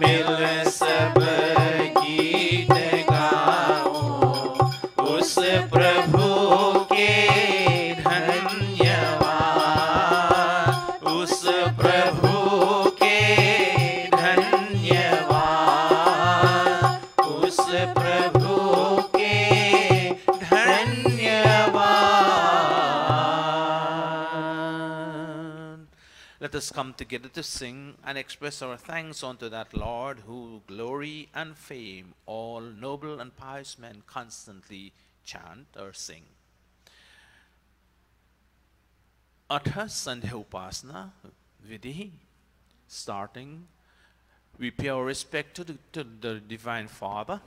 मिल सब गीत गाओ, उस प्रभु के धन्यवाद, उस प्रभु के धन्यवाद, उस प्रभु के धन्यवाद. Let us come together to sing and express our thanks unto that Lord who glory and fame all noble and pious men constantly chant or sing. Atha Sandhya Upasana Vidhi. Starting, we pay our respect to the Divine Father.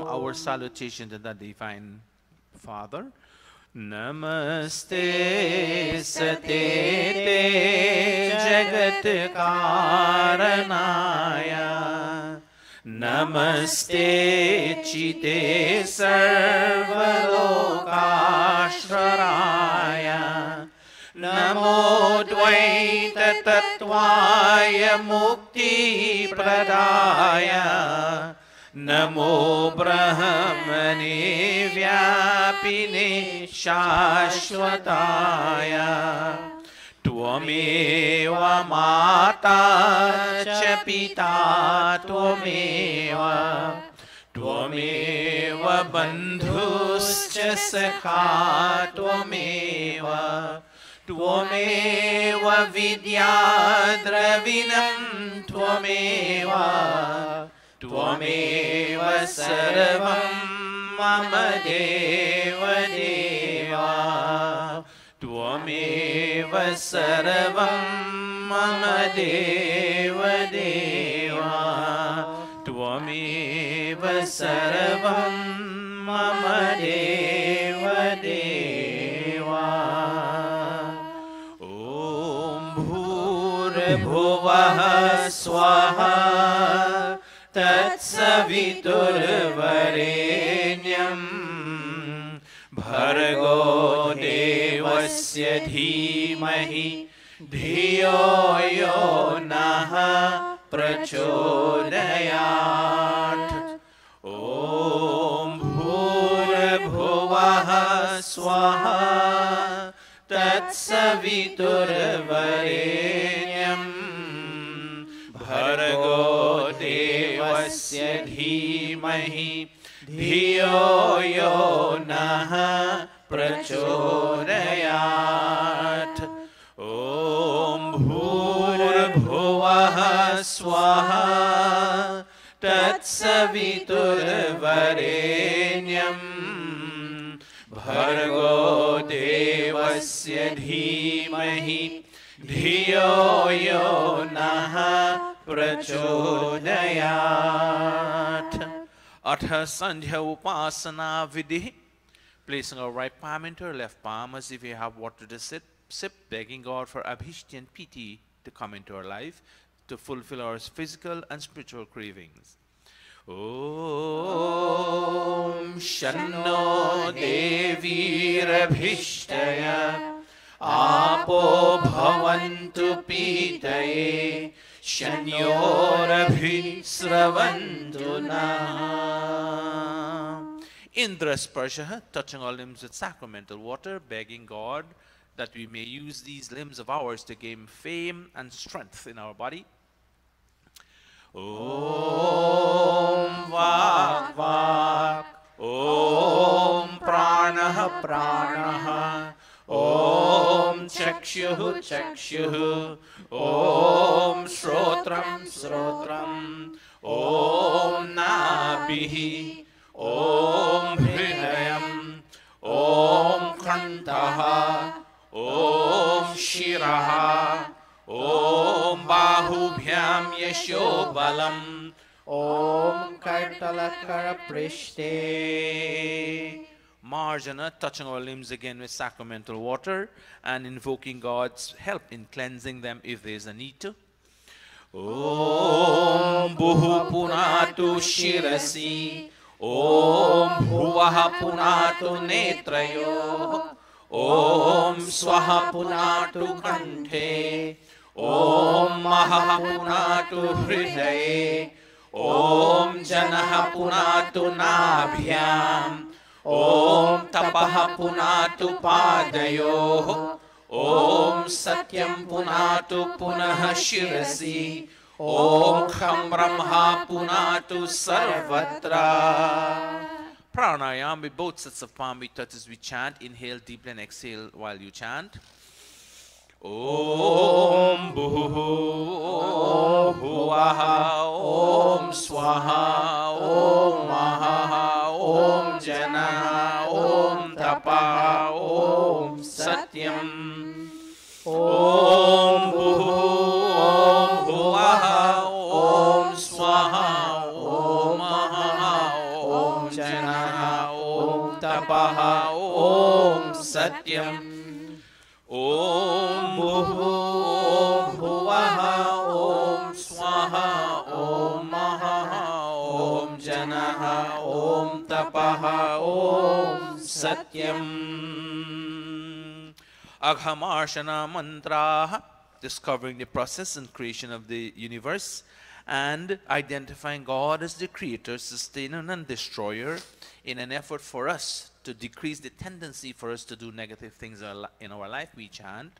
Our salutation to the Divine Father. Namaste Sate Jagat Karanaya, Namaste Chite Sarvalokashvaraya, Namo Dvaita Tattvaya Mukti Pradaya, Namo Brahmane Vyapine Shashvataya, Tvameva Mata Cha Pita Tvameva, Tvameva Bandhuscha Sakha Tvameva, Tvameva Vidyadravinam Tvameva, Tvameva sarvam mama deva deva, Tvameva sarvam mama deva deva, Tvameva sarvam mama deva deva. Om Bhurabhuvah Swaha Tatsaviturvarenyam Bhargo Devasya Dhimahi Dhiyo Yo Naha Prachodayat. Om Bhurabhuvah Swaha Tatsaviturvarenyam Bhargo Devasya Dhimahi Dhiyo Yo Naha Prachodayat. Om Bhurabhuvah Swaha Tatsaviturvarenyam Bhargo Devasya Dhimahi Dhiyo Yo Naha Prachodayat. Atha Sandhya Upasana Vidhi. Placing our right palm into our left palm as if we have water to sip, begging God for Abhishti and Piti to come into our life to fulfill our physical and spiritual cravings. Om Shanno Devi Rabhishtaya Apo Bhavantu Pitaye Shanyorabhi Sravantu Naha. Indra Sparsha, touching our limbs with sacramental water, begging God that we may use these limbs of ours to gain fame and strength in our body. Om Vak Vak, Om Pranaha Pranaha, Om Chakshuhu Chakshuhu, Om Shrotram Shrotram, Om Nabhihi, Om Hridayam, Om Kantaha, Om Shiraha, Om Bahubhyam Yashobalam, Om Kartalakara Prishte. Marjana, touching our limbs again with sacramental water and invoking God's help in cleansing them if there is a need to. Om Bhuhu Punatu Shirasi. Om Bhuvaha Punatu Netrayo. Om Swaha Punatu Kanthe. Om Maha Punatu Hridaye. Om Janaha Punatu Nabhyam. Om Tapaha Punatu Padayo. Om Satyam Punatu Punaha Shirasi. Om Kham Brahma Punatu Sarvatra. Pranayam with both sets of palm we touch as we chant. Inhale deeply and exhale while you chant. Om Bhuhu, Om Bhuvaha, Om Swaha, Om Maha, Om Jana, Om Tapa, Om Satyam. Om Bhuhu, Om Bhuvaha, Om Swaha, Om Maha, Om Jana, Om Tapa, Om Satyam. Om Bhuhu, Om Bhuvaha, Om Swaha, Om Maha, Om Janaha, Om Tapaha, Om Satyam. Aghamarshana mantraha, discovering the process and creation of the universe and identifying God as the creator, sustainer and destroyer in an effort for us to decrease the tendency for us to do negative things in our life, we chant.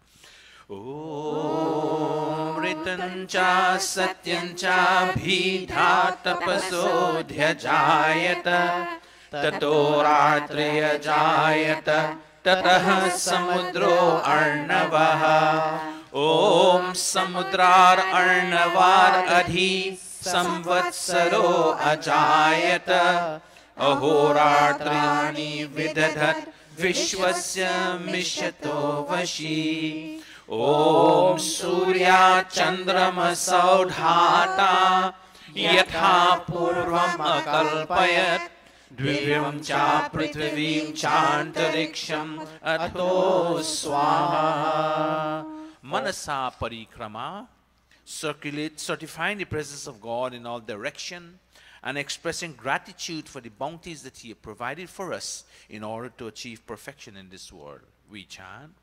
Om Ritancha Satyancha Bhidha Tapaso Dhyajayata Tato Ratriya Jayata Tatah Samudro Arnavaha. Om Samudrar Arnavar Adhi Samvatsaro Ajayata Ahoratriyani Vidadhat Vishwasya Mishato Vashi. Om Surya Chandrama Saudhata Yatha Purvam Akalpayat Dvivyam Cha Prithvim Chantariksham Atho Swaha. Manasa Parikrama, certifying the presence of God in all direction and expressing gratitude for the bounties that He has provided for us in order to achieve perfection in this world. We chant.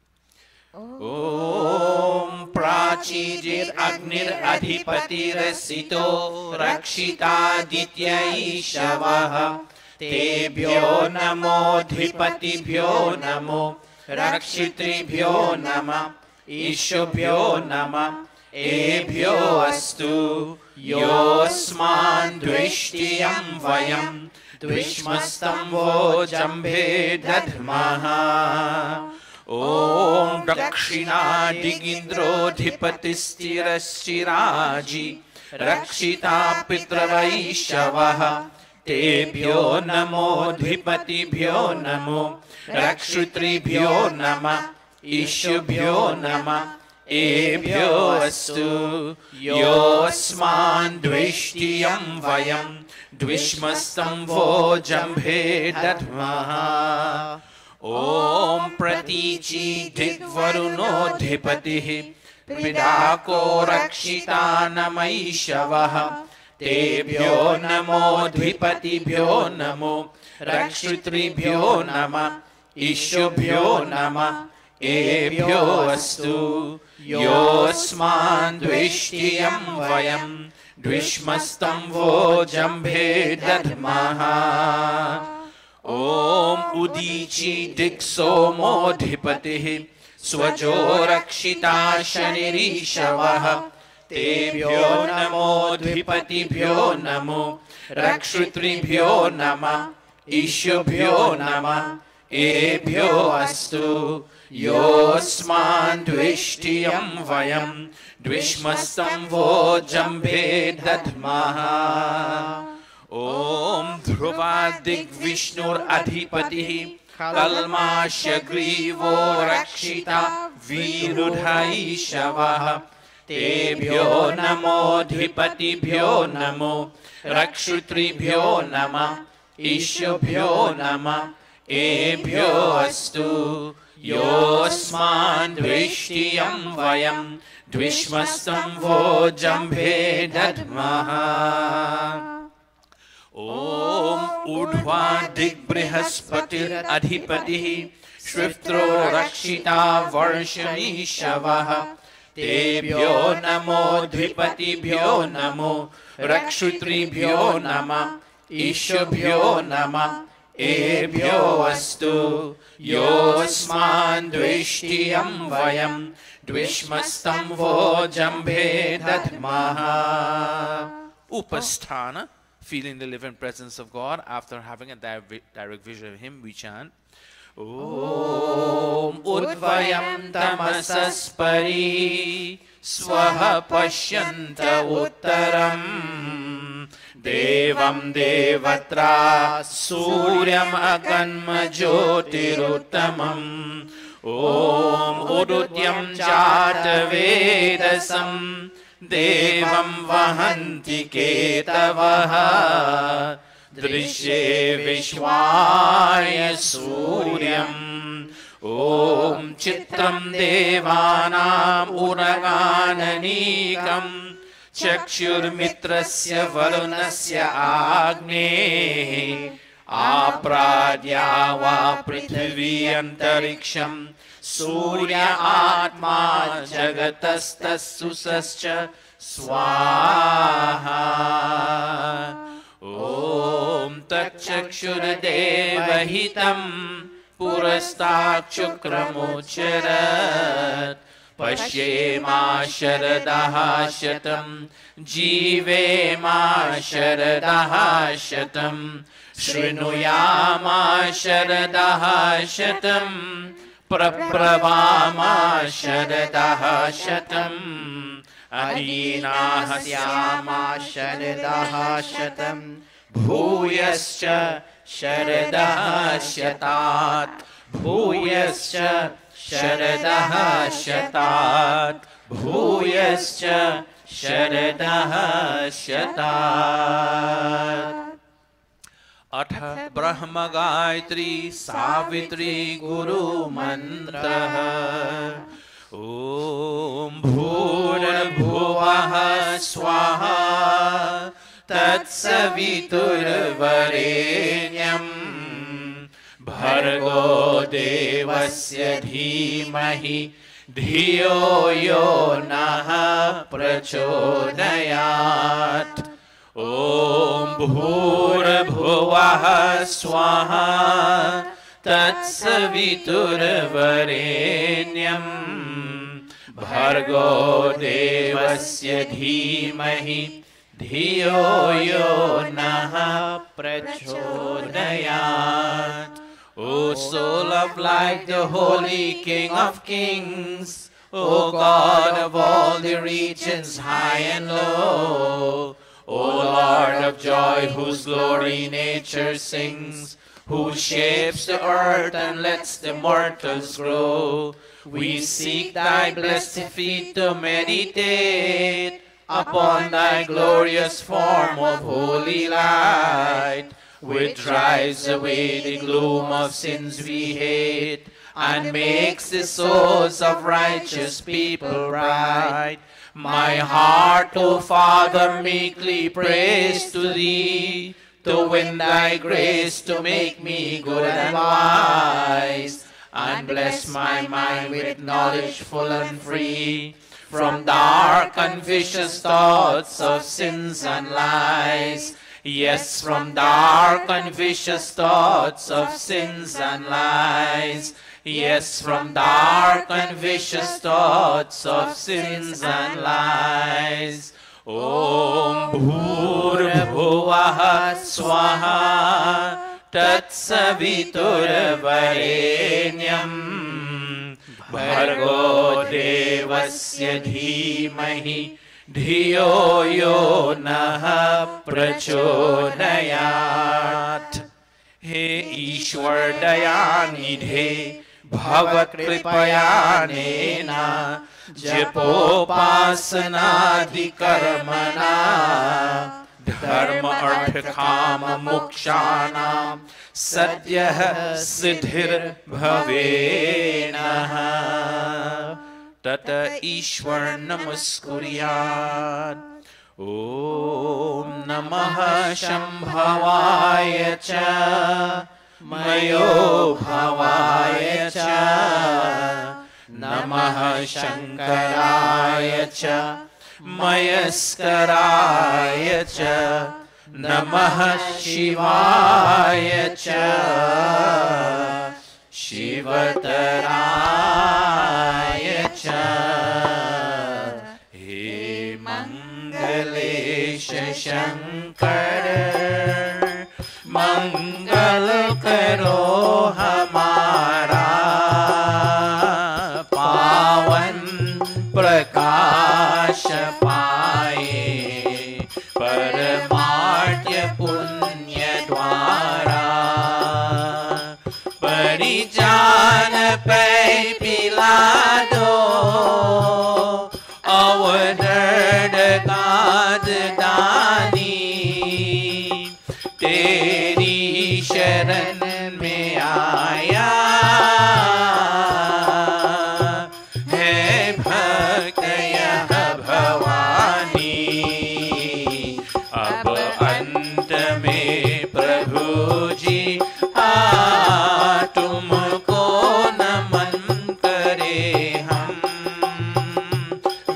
Om Prachijir Agnir Adhipatir Sito Rakshita Ditya Ishavaha Tebhyo Namo Dhipatibhyo Namo Rakshitribhyo Nama Ishubhyo Nama Ebhyo Astu Yosman Dvishtiyam Vayam Dvishmastam Vo Jambhe Dadmaha. Om Dakshina Digindro Dhipatistirashiraji Rakshita Pitravaishavaha Tebhyo Namo Dhipatibhyo Namo Rakshutribhyo Nama Ishubhyo Nama Ebhyo Astu Yosman Dvishtiyam Vayam Dvishmastam Vo Jambhe Dadmaha. Om Pratichi Digvaruno Dhipatihi Vidako Rakshita Namaishavaha Tebhyo Namo Dhipatibhyo Namo Rakshutribhyo Nama Ishubhyo Nama Ebhyo Astu Yosman Dvishtiyam Vayam Dvishmastam Vo Jambhe Dadmaha. Om Udichi Diksomo Dhipatihi Swajo Rakshita Shanirishavah Tebhyo Namo Dhipatibhyo Namo Rakshutribhyo Nama Ishubhyo Nama Ebhyo Astu Yosman Dvishtiyam Vayam Dvishmastam Vo Jambhe Dadmaha. Om Dhruva Digvishnur Adhipatihi Kalmasha Grivo Rakshita Virudhaishavaha तेभ्यो नमोऽधिपतिभ्यो नमो रक्षितृभ्यो नमः ईशभ्यो नमः एभ्यो अस्तु योऽस्मान् द्वेष्टियं वयं द्विष्मस्तं वो जम्भे दद्मः ॐ ऊर्ध्वा दिग्बृहस्पतिरधिपतिः श्वित्रो रक्षिता वर्षमीशवः तेभ्यो नमोऽधिपतिभ्यो नमो रक्षितृभ्यो नमः ईशभ्यो नमः एभ्यो अस्तु योऽस्मान् द्वेष्टियं वयं द्विष्मस्तं वो जम्भे दद्मः Upasthana, feeling the living presence of God. After having a direct vision of Him, we chant ॐ उद्वयं तमसस्परि स्वः पश्यन्त उत्तरम् देवं देवत्रा सूर्यमकन्मज्योतिरुत्तमम् ॐ उदुत्यं जातवेदसं देवं वहन्ति केतवः दृश्ये विश्वाय सूर्यम् ॐ चित्रं देवानाम् उरगाननीकम् चक्षुर्मित्रस्य वरुणस्य आग्नेः आप्राद्या वा पृथिवी अन्तरिक्षं सूर्य आत्मा जगतस्तस्सुसश्च स्वाहा ॐ तच्चक्षुर्देवहितं पुरस्ताच्छुक्रमुच्चरत् पश्येमा शरदः शतं जीवेमा शरदः शतं शृणुयामा शरदः शतं प्रब्रवामा शरदः शतम् अदीनाः स्यामा शरदः शतं भूयश्च शरदः शतात् भूयश्च शरदः शतात् भूयश्च शरदः शतात् अथ ब्रह्म गायत्री सावित्री गुरु मंत्रः ॐ भूर्भुवः स्वाहा तत्सवितुर्वरेण्यम् भर्गो देवस्य धीमहि धियो यो नः प्रचोदयात् ॐ भूर्भुवः स्वाहा तत्सवितुर्वरेण्यम् भर्गो देवस्य धीमहि धियो यो नः प्रचोदयात् O soul of light, the holy King of kings, O God of all the regions high and low, O Lord of joy, whose glory nature sings, who shapes the earth and lets the mortals grow, we seek thy blessed feet to meditate upon thy glorious form of holy light, which drives away the gloom of sins we hate, and makes the souls of righteous people bright. My heart, O Father, meekly prays to thee, to win thy grace to make me good and wise, and bless my mind with knowledge full and free, from dark and vicious thoughts of sins and lies. Yes, from dark and vicious thoughts of sins and lies. Yes, from dark and vicious thoughts of sins and lies. Om Bhurabhuvah Swaha Tatsaviturvarenyam Bhargo Devasya Dhimahi Dhiyo yo nah prachodayat. He Ishwar Dayanidhe भवकृपयानेन जपोपासनादिकर्मणा धर्म अर्थ काम मोक्षाणां सद्यः सिद्धिर्भवेनः तत ईश्वर नमस्कुर्यात्। ॐ नमः शम्भवाय च मयो भवाय च नमः शङ्कराय च मयस्कराय च नमः शिवाय च शिवतराय च। हे मंगलेश शंकर मंगल करो हमारा पावन प्रकाश पाए परमार्थ पुण्य द्वारा परिजान पे पिला दो अवदर्द गाद दानी तेरी शरण में आया है भक्त यह भवानी। अब अंत में प्रभु जी तुमको नमन करे हम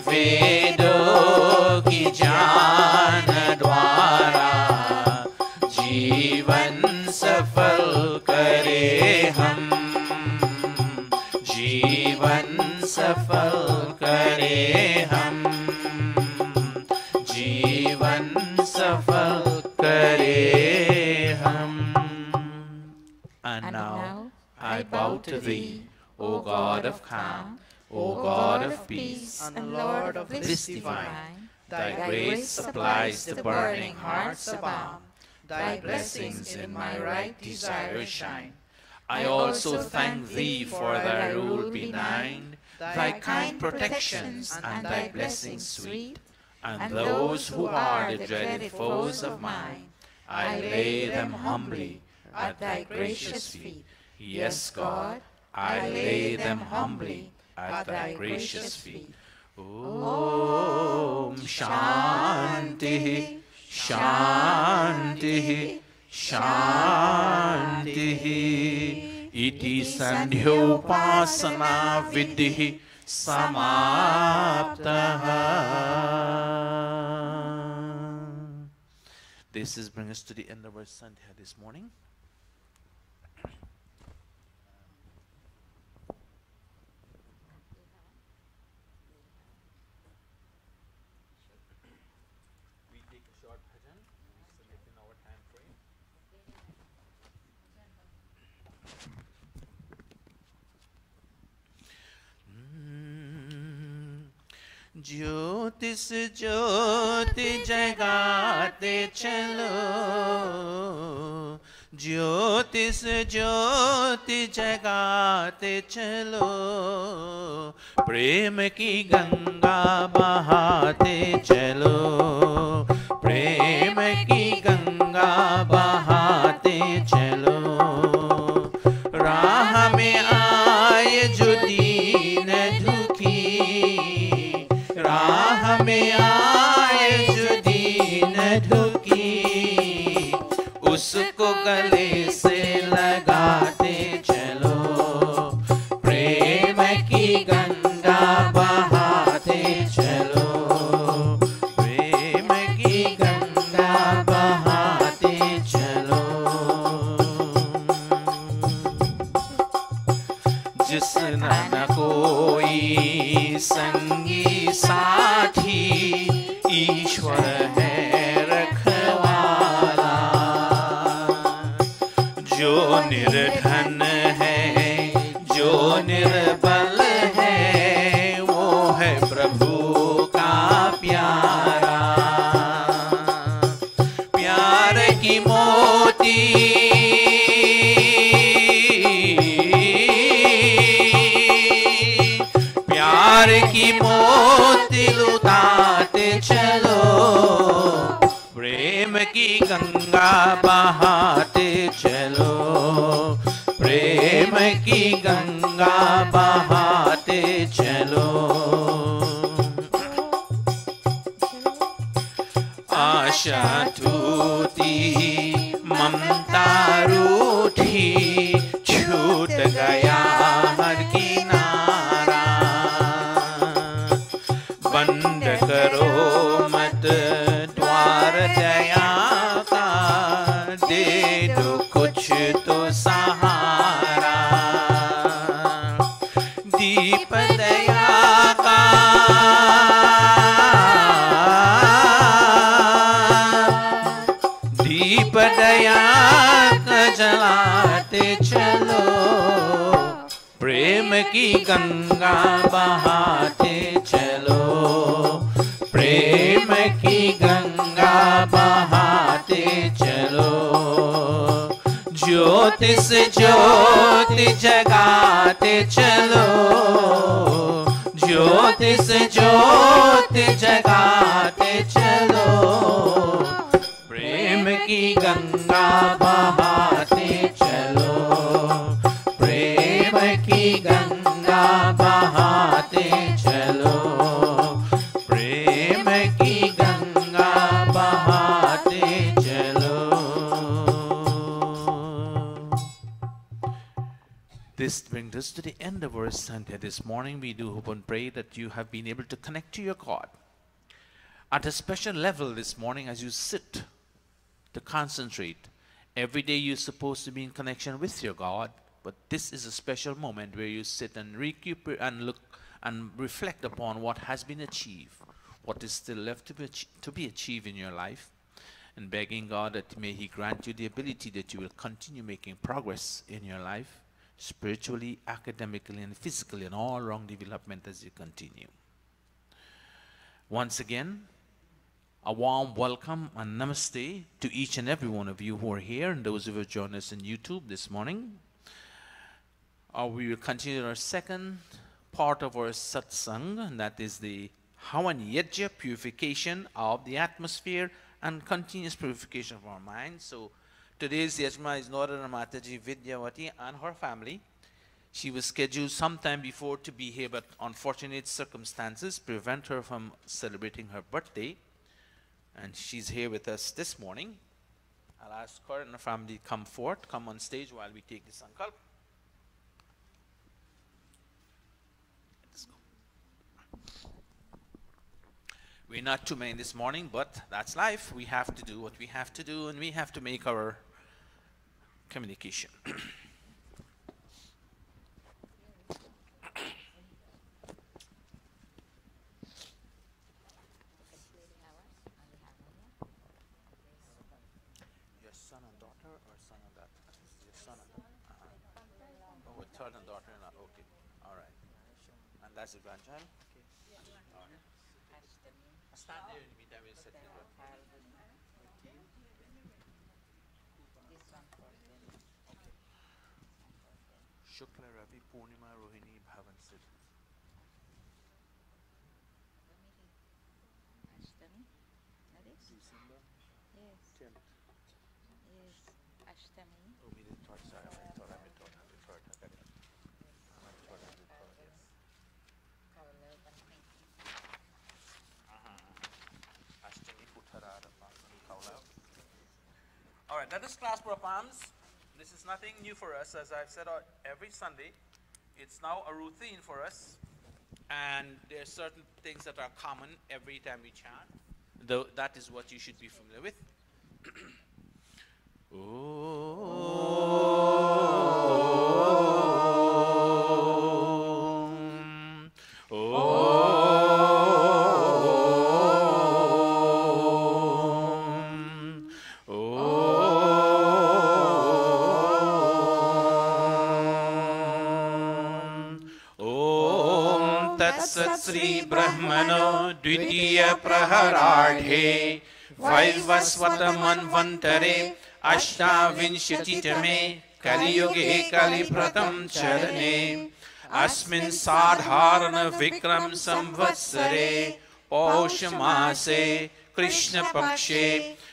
वेदों की जान द्वारा जीवन सफल करे हम जीवन सफल करे हम जीवन सफल करे हम। And now I bow to thee, O God of calm, O God of peace, and Lord of bliss divine. Thy grace supplies the burning hearts abound. Thy blessings in my right desire shine. I also thank thee for thy rule benign, thy kind protections and thy blessings sweet, and those who are the dreaded foes of mine, I lay them humbly at thy gracious feet. Yes, God, I lay them humbly at thy gracious feet. Om Shanti, Shanti, Shanti. Iti Sandhyopasana Vidhi Samaptaha. This is bring us to the end of our Sandhya this morning. We take a short bhajan, select in our time frame. ज्योतिष ज्योति जगाते चलो, ज्योतिष ज्योति जगाते चलो, प्रेम की गंगा बहाते चलो, प्रेम की गंगा बहाते चलो। राह में आए जो दीन दुखी, राह में आए जो दीन दुखी, उसको गले से लगाते चलो, प्रेम की गंगा बहाते चलो, प्रेम की गंगा बहाते चलो। जिसना न कोई संगी साथी, ईश्वर है रखवाला, जो निर्धन है जो निर्बल है, वो है प्रभु का प्यारा। प्यार की मोती गंगा बहाते चलो, प्रेम की गंगा बहाते चलो। आशा टूटी, ममता रूठी, छूट गया हर किनारा। बंद करो मत द्वार दया का, दे दो कुछ तो सहारा। दीप दया का, दीप दया का जलाते चलो, प्रेम की गंगा बहाते चलो, प्रेम की गंगा बहाते चलो। ज्योति से ज्योति जगाते चलो, ज्योति से ज्योति जगाते चलो, प्रेम की गंगा बहाते चलो, प्रेम की गंगा बहाते चलो, प्रेम की गंगा बहाते चलो। This brings us to the end of our Sunday this morning. We do hope and pray that you have been able to connect to your God at a special level this morning as you sit to concentrate. Every day you're supposed to be in connection with your God, but this is a special moment where you sit and recuperate and look and reflect upon what has been achieved, what is still left to be achieved in your life, and begging God that may He grant you the ability that you will continue making progress in your life, spiritually, academically, and physically, and all around development as you continue. Once again, a warm welcome and namaste to each and every one of you who are here and those who have joined us on YouTube this morning. We will continue our second part of our satsang, and that is the Havan Yajna, purification of the atmosphere and continuous purification of our mind. So today's Yajna is Norana Mataji Vidyavati and her family. She was scheduled sometime before to be here, but unfortunate circumstances prevent her from celebrating her birthday. And she's here with us this morning. I'll ask her and her family to come forth, come on stage while we take the sankalp. Let's go. We're not too many this morning, but that's life. We have to do what we have to do, and we have to make our communication. Son and daughter, or son and daughter? Your son and daughter. Oh, a third and daughter. Okay. All right. And that's the grandchild? Okay. All right. Stand there in the meantime. We'll set it up. Okay. Shukla Ravi Purnima Rohini Bhavan Sid. December 10th. Oh, we did thought, sorry, I thought I thought I thought I got it. Ashtami Uttarada Pasani Kaula. All right, let us clasp our palms. This is nothing new for us, as I've said every Sunday. It's now a routine for us, and there are certain things that are common every time we chant. Though that is what you should be familiar with. Shri ब्रह्मणो द्वितीय प्रहराढ़े वैवस्वत मन्वन्तरे अष्टाविंशतितमे कलियुगे कलिप्रथम चरणे अस्मिन् साधारण विक्रम संवत्सरे पौष मासे कृष्ण पक्षे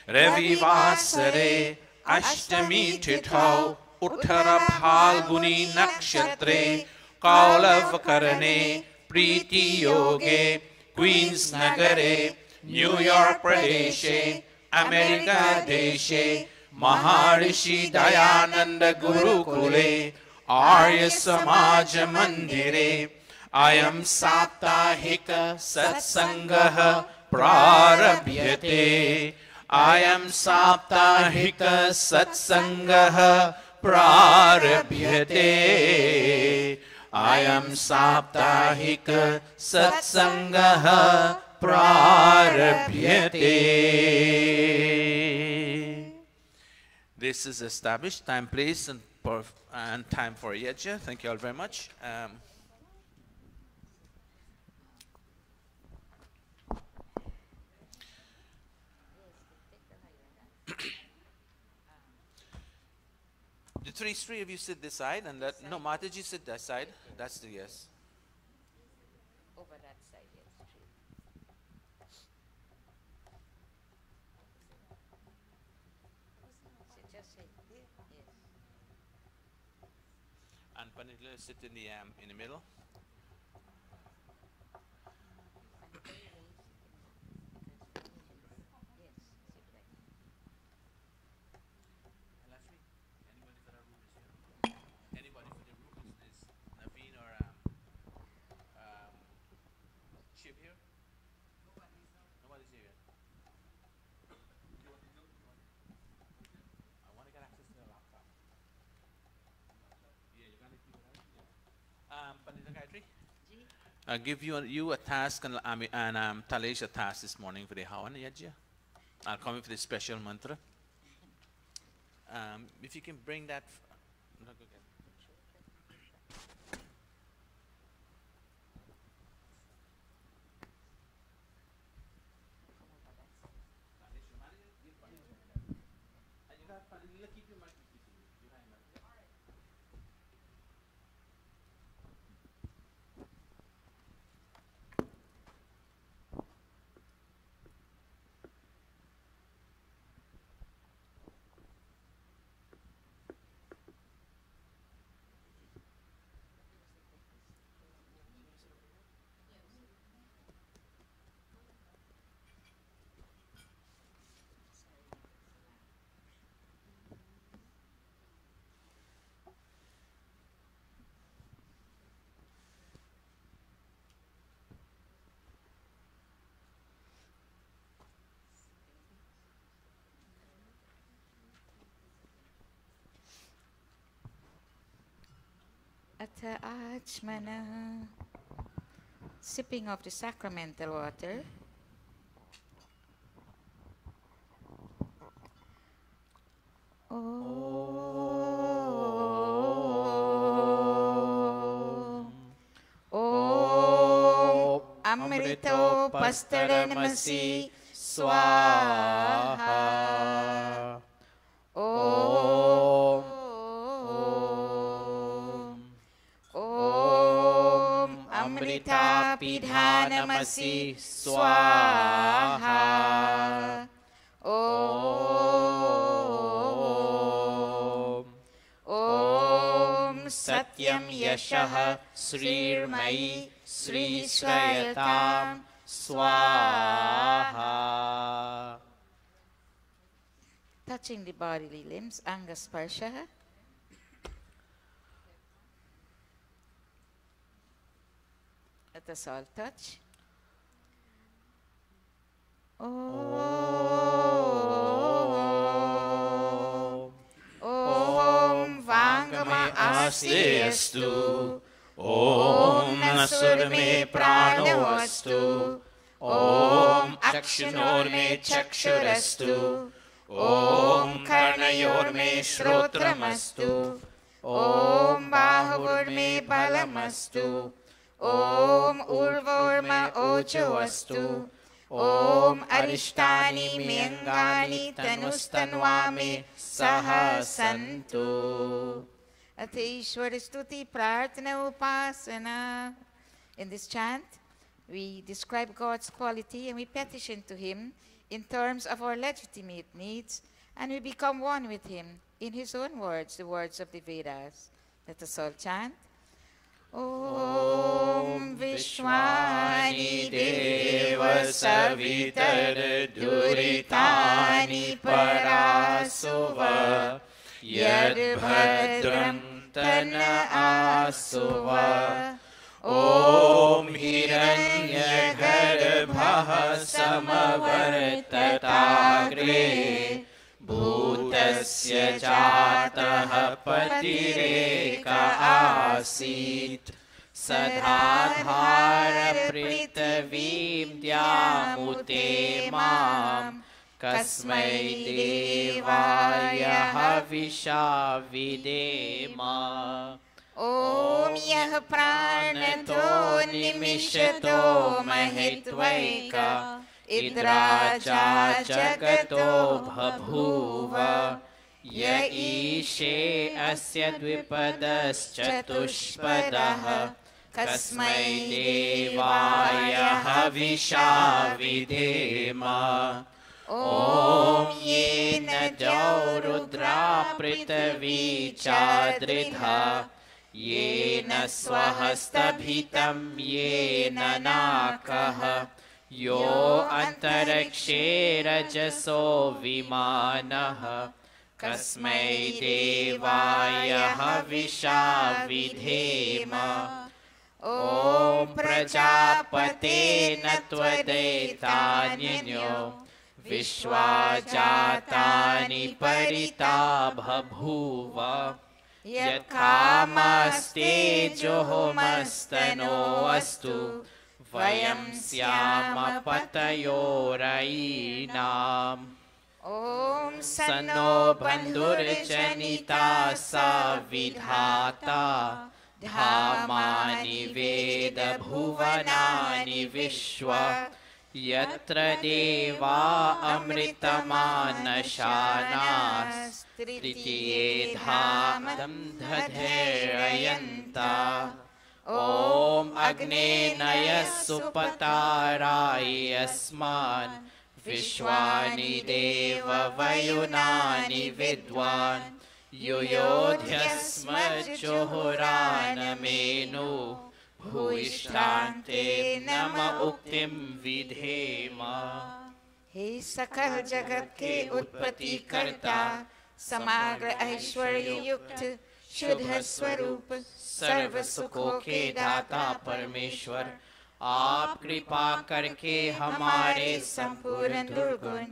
Revivasare Ashtami Tithau Uttara Phalguni Nakshatre Kaulavakarane Preeti Yoge Queens Nagare New York Pradeshe America Deshe Maharishi Dayananda Gurukule Arya Samaj Mandire Ayam Saptahika Satsangah Prarabhyate Ayam Saptahika Satsangah Prarabhyate Ayam Saptahika Satsangah Prarabhyate. This is established time, place, and time for Yajna. Thank you all very much. The three of you sit this side, and let no Mataji sit that side. That's the yes. Over that side, yes. Just say here, yes. And Panitla sit in the middle. I'll give you a task and Talesh a task this morning for the Hawan Yajya. I'll come in for the special mantra. If you can bring that. No, go ahead. Atha Achmana, sipping of the sacramental water. Om Amrito Pastaranamasi Swaha. Amrita Pidhanamasi Swaha. Om Satyam Yashaha Srirmai Sri Srayatam Swaha. Touching the bodily limbs, Anga Sparshaha. Let us all touch. Om Vangama Asteyastu. Om Nasurme Pranovastu. Om Akshunorme Chakshurastu. Om Karnayorme Shrotramastu. Om Bahurme Balamastu. Om Urvorma Ochovastu. Om Arishtani Myangani Tanustanwami Saha Santu. Atishwara Stuti Prarthana Upasana. In this chant, we describe God's quality and we petition to Him in terms of our legitimate needs, and we become one with him in his own words, the words of the Vedas. Let us all chant. Om Vishwani Deva Savitar Duritani Parasuva Yad Bhadram Tana Asuva Om Hiranya Garbha Samavartatagre Bhutasya Jatah Patireka Asit Sadhadhara Pritavim Dyamute Mam Kasmai Devaya Havisha Videma Om Yah Pranato Nimishato Mahitvaika Idraja Jagato Bhabhuva Ya Ishe Asya Dvipadas Chatushpadaha Kasmai Devaya Havisha Videma Om Yena Jaurudra Pritavi Chadridha Yena Swahastabhitam Yena Nakaha Yo Antarakshe Rajaso Vimanaha Kasmai Devaya Havisha Vidhema Om Prajapate Natvadetanyo Vishwajatani Parita Bhabhuva Yat Kamaste Johomastano Astu Vayam Syama Patayorainam Om Sanno Bandurjanita Savidhata Dhamani Veda Bhuvanani Vishwa Yatra Deva Amritamanashanas Tritiye Dhamam Dhadherayanta Om Agne Nayasupatarai Asman Vishwani Deva Vayunani Vidwan Yuyodhyasma Johorana Menu Bhuishtante Nama Uktim Vidhema He Sakal Jagat Ke Utpati Karta Samagra Aishwarya Yukt Shudha Swarup Sarva Sukho Ke Data Parmeshwar आप कृपा करके हमारे संपूर्ण दुर्गुण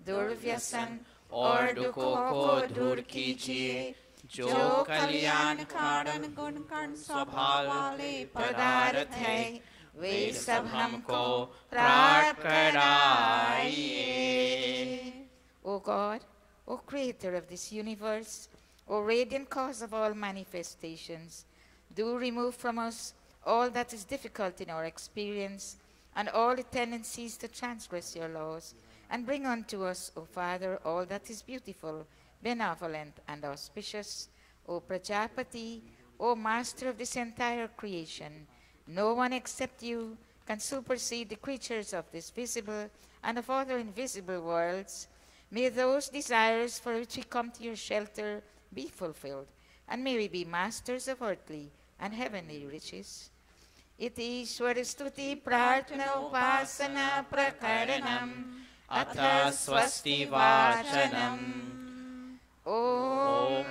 दुर्व्यसन और दुखों को दूर कीजिए जो कल्याण कारण गुण कर्ण स्वभाव वाले पदार्थ है वे सब हमको प्राप्त कराइए. O God, O Creator of this universe, O radiant cause of all manifestations, do remove from us all that is difficult in our experience, and all the tendencies to transgress your laws, and bring unto us, O Father, all that is beautiful, benevolent, and auspicious. O Prajapati, O Master of this entire creation, no one except you can supersede the creatures of this visible and of other invisible worlds. May those desires for which we come to your shelter be fulfilled, and may we be masters of earthly and heavenly riches. Iti Shwaristuti Prarthana Upasana Prakaranam Atha Swasti Vachanam Om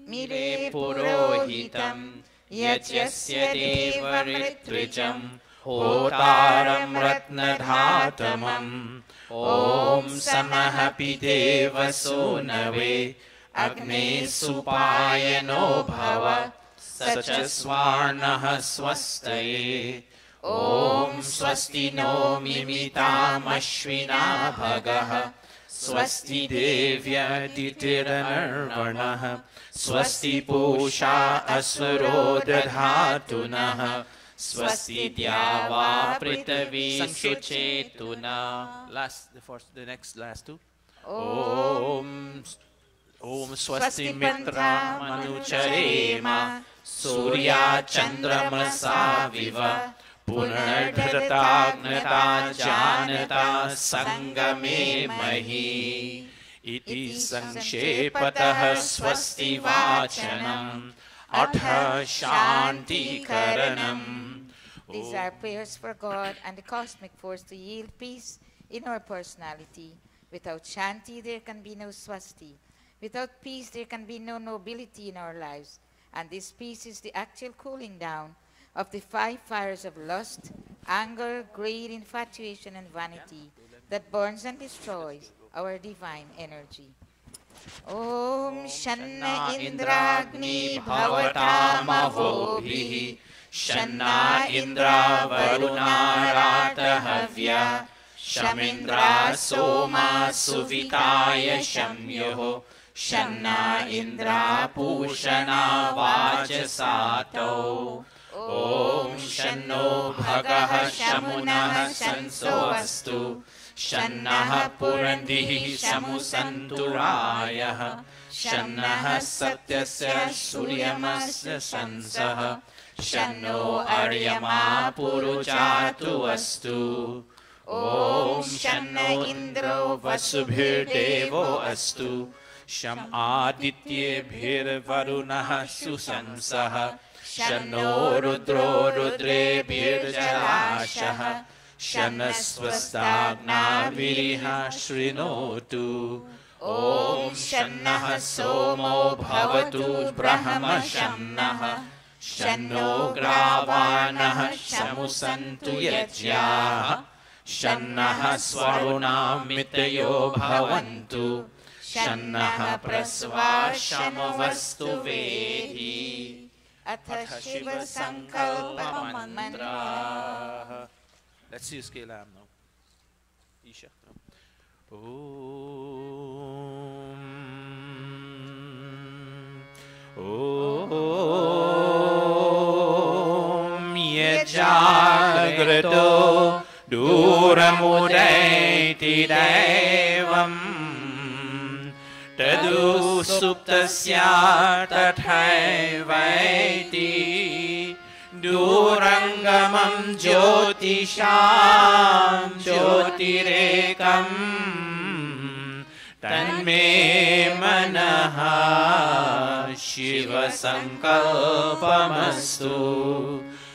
Mire Purohitam Yajyasya Deva Ritrijam Hotaram Ratnadhatamam Om Samahapi Deva Sunave Agne Supayano Bhava Sachasvarnaha Swastaye Om Swasti No Mimitam Ashvina Bhagaha Swasti Devya Ditiranarvanaha Swasti Pusha Asvaro Dadhatunaha Swasti Dyava Pritavi Suchetuna. The next last two. Om Om Swasti Mitra Manucharema Surya Chandramasa Viva पुनर्धृताग्नता जानता संगमे मही इति संक्षेपतः स्वस्ति वाचनम् अथ शान्तिकरणम्. These are prayers for God and the cosmic force to yield peace in our personality. Without Shanti, there can be no Swasti. Without peace, there can be no nobility in our lives. And this peace is the actual cooling down of the 5 fires of lust, anger, greed, infatuation, and vanity that burns and destroys our divine energy. Om Shanna Indragni Bhavatamavobhihi Shanna Indra Varunaratahavya Shamindra Soma Suvitaya Shamyoho Shanna Indra Pushana Vajasato Om Shanno Bhagaha Shamunah Sansovastu Shannah Purandihi Shamusanturayah Shannah Satyasya Suryamasya Sansaha Shanno Aryama Puruchatu Astu Om Shanna Indro Vasubhir Devo Astu Sham Aditye Bhir Varunah Susansaha Shanno Rudro Rudre Bhir Jalashah Shanasvastagna Viriha Shrinotu Om Shannah Somo Bhavatu Brahma Shannah Shanno Gravanah Shamusantu Yajyah Shannah Swaruna Mitayo Bhavantu Shannah Prasva Shamavastu Vehi Atha Shiva Sankalpa Mantra. Let's see Scalam now. Isha. Om Yajagrato Duramudeti Devam Tadu Suptasya Tathaivaiti Durangamam Jyotisham Jyotirekam Tanme Manaha Shiva Sankalpamastu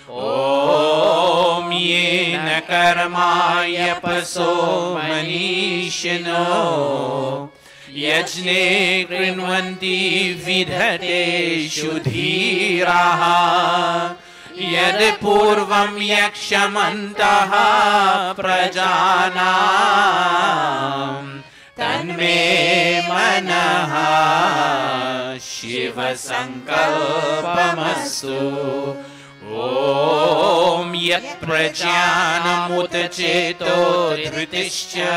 Om Yena Karmaya Paso Manishino Yajne Krinvanti Vidhate Shudhiraha Yad Purvam Yakshamantaha Prajanam Tanme Manaha Shiva Sankalpamastu Om Yat Prajanamutacheto Dhritischa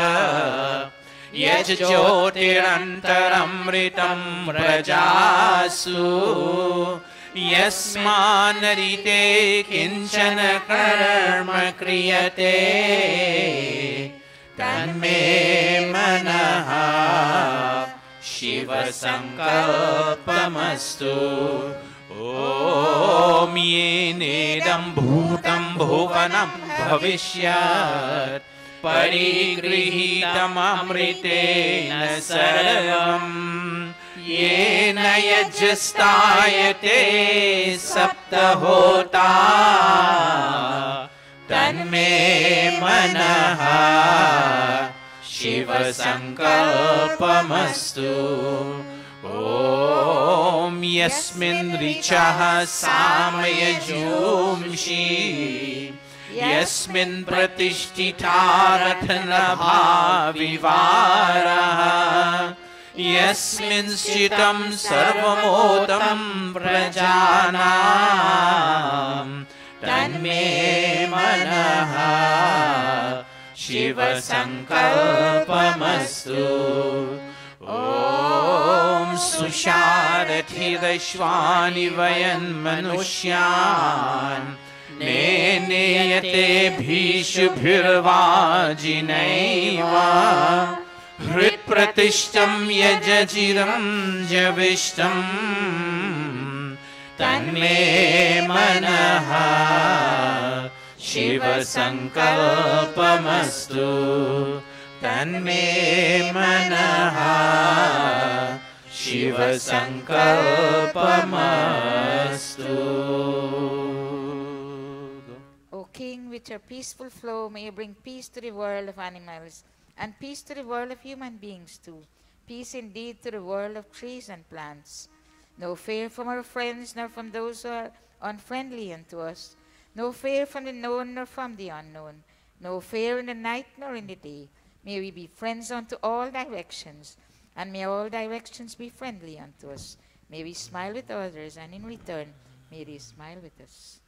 Yaj Jyotirantaramritam Prajasu Yasmanarite kinchana karma kriyate Tanme manaha Shiva sankalpamastu Om yenedam bhutam bhuvanam bhavishyat Parigrihitam amritena sarvam Yena yajastayate saptahota Tanme manaha Shiva sankalpamastu Om yasmin richaha samaya jumshi Yasmin pratishtitaratana bhavivaraha Yasmin shitam sarvamotam prajanam Tanme manaha Shiva sankalpamastu Om Susharathirashvani vayan manushyan Neneyate bhishubhirvajinaiva Hrit pratishtam yajajiram javishtam Tanme manaha Shiva Sankalpamastu Tanme Manaha Shiva Sankalpamastu. O King, with your peaceful flow, may you bring peace to the world of animals and peace to the world of human beings too. Peace indeed to the world of trees and plants. No fear from our friends nor from those who are unfriendly unto us. No fear from the known nor from the unknown. No fear in the night nor in the day. May we be friends unto all directions, and may all directions be friendly unto us. May we smile with others, and in return, may they smile with us.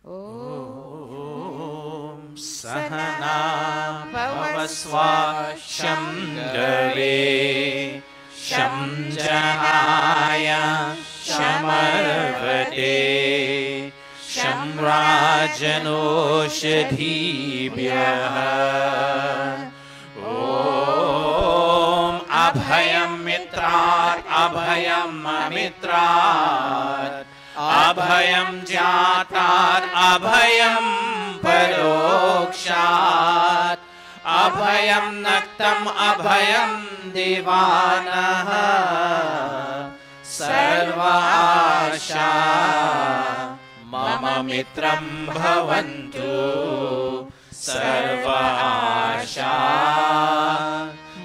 Om Sahana Bhavaswa Shamdave Sham Janaya Shamarvate Sham Rajanoshadhibhyah. Om Abhayam Mitrat Abhayam Amitrat Abhayam Jatat Abhayam Parokshat Abhayam Naktam Abhayam Divanaha Sarva Asha Mama Mitram Bhavantu Sarva Asha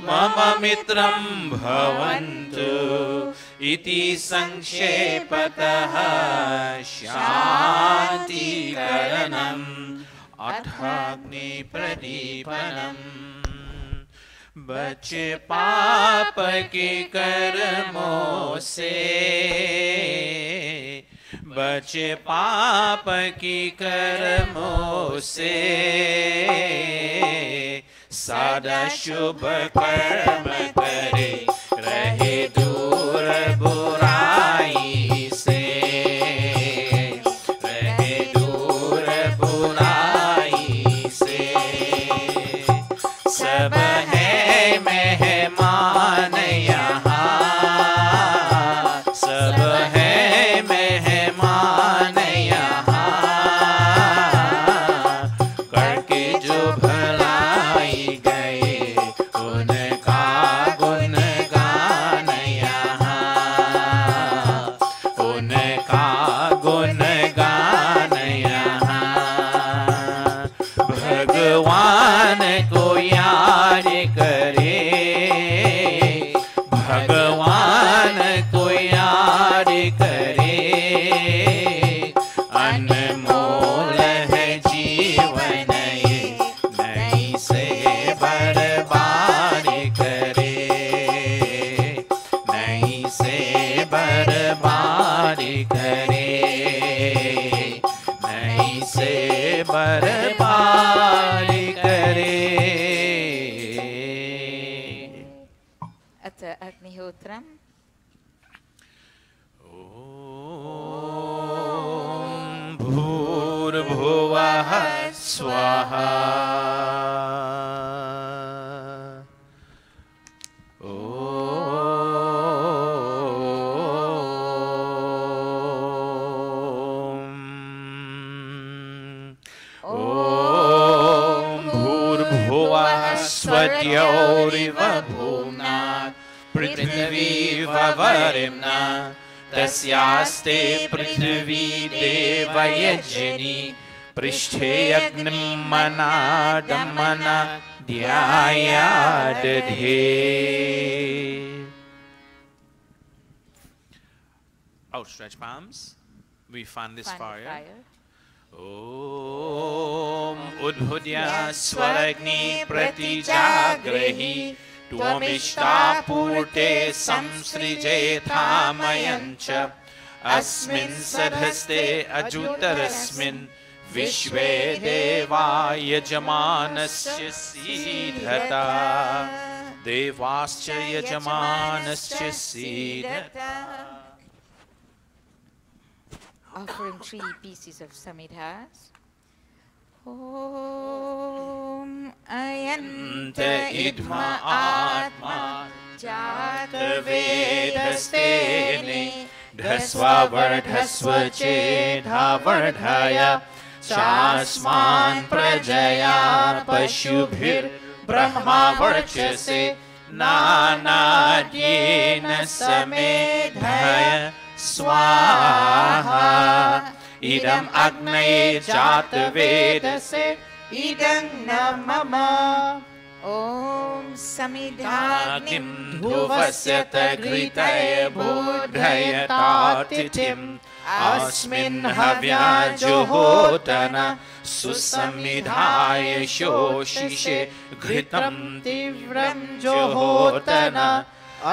Mama Mitram Bhavantu Iti Sankshepatah Shanti Karanam Athagni Pradipanam. बचे पाप के कर्मों से बचे पाप की कर्मों से सदा शुभ कर्म करे रहे दूर बुराई से रहे दूर बुराई से सब है मेहमान यहाँ सब है मेहमान यहाँ करके जो भलाई गए उनका गुण गान यहाँ उनका गुण गान यहाँ भगवान को याद करे भगवान को याद करे अनमोल है जीवन ये नहीं से बर्बाद करे नहीं से बर्बाद करे नहीं से बर्बाद करे. अथ अग्निहोत्रम्. ॐ भूर्भुवः स्वाहा स्वद्योरिव भूम्नात् पृथिवीव वरिम्ना तस्यास्ते पृथिवी देवयजनी पृष्ठे अग्निं मनादमना ध्यायादधे. Outstretched palms. We fan this fire. Om Udbhudya Swaragni Pratijagrahi Tvamishta Purte Samsrijetha Mayancha Asmin Sadhaste Ajutarasmin Vishve Deva Yajamanasya Sidhata Devascha Yajamanasya Sidhata. Offering 3 pieces of samidhas. Om Ayanta Idma Atma Jata Vedastene Dhasva Vardhasva Chedha Vardhaya चास्मान् प्रजया पशुभिर्ब्रह्मा वर्चसे नानाद्येन समेधय स्वाहा इदम् अग्नये जातवेदसे इदं न मम ॐ समिधाग्निं ध्रुवस्य तघृतय बोधय तातिथिम् अस्मिन् हव्याजुहोतन सुसमिधाय शोषिषे घृतं तीव्रं जुहोतन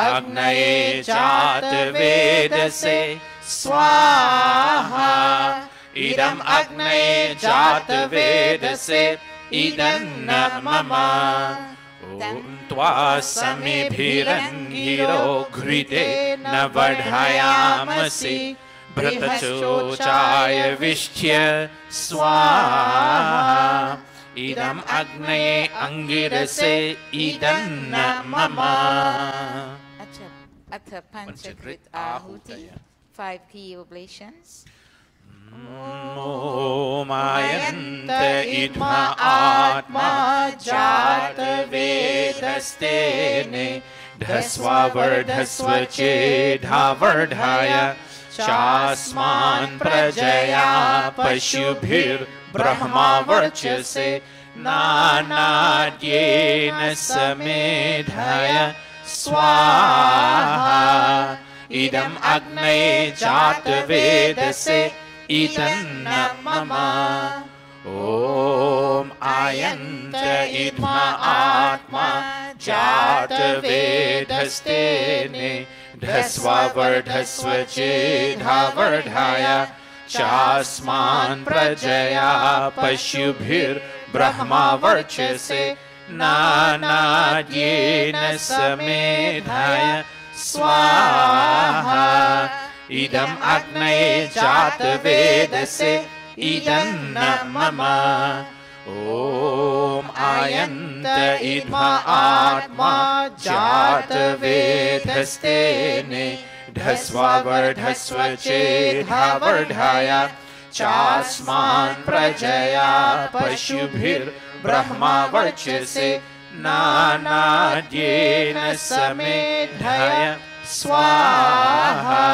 अग्नये जातवेदसे स्वाहा इदम् अग्नये जातवेदसे इदं न मम त्वा समिभिरङ्गिरो घृतेन वर्धयामसि भृतचोचाय विष्ठ्य स्वाहा इदम् अग्नये अङ्गिरसे इदं न मम अथ पंचकृत आहुति 5 key oblations. ओमायन्त इद्मा आत्मा जात वेदस्तेने ढस्वा वर्धस्व चेधावर्धाय चास्मान् प्रजया पशुभिर्ब्रह्मा वर्चसे नानाद्येन समेधय स्वाहा इदम् अग्नये जातवेदसे इदं न मम ॐ आयन्त इद्मा आत्मा जातवेदस्तेने ढस्वा वर्धस्व चेधावर्धाय चास्मान् प्रजया पशुभिर्ब्रह्मा वर्चसे नानाद्येन समेधय स्वाहा इदम् अग्नये जातवेदसे इदं न मम ॐ आयन्त इद्मा आत्मा जातवेदस्तेने ढस्वा वर्धस्व चेधावर्धाय चास्मान् प्रजया पशुभिर्ब्रह्मा वर्चसे नानाद्येन समेधय स्वाहा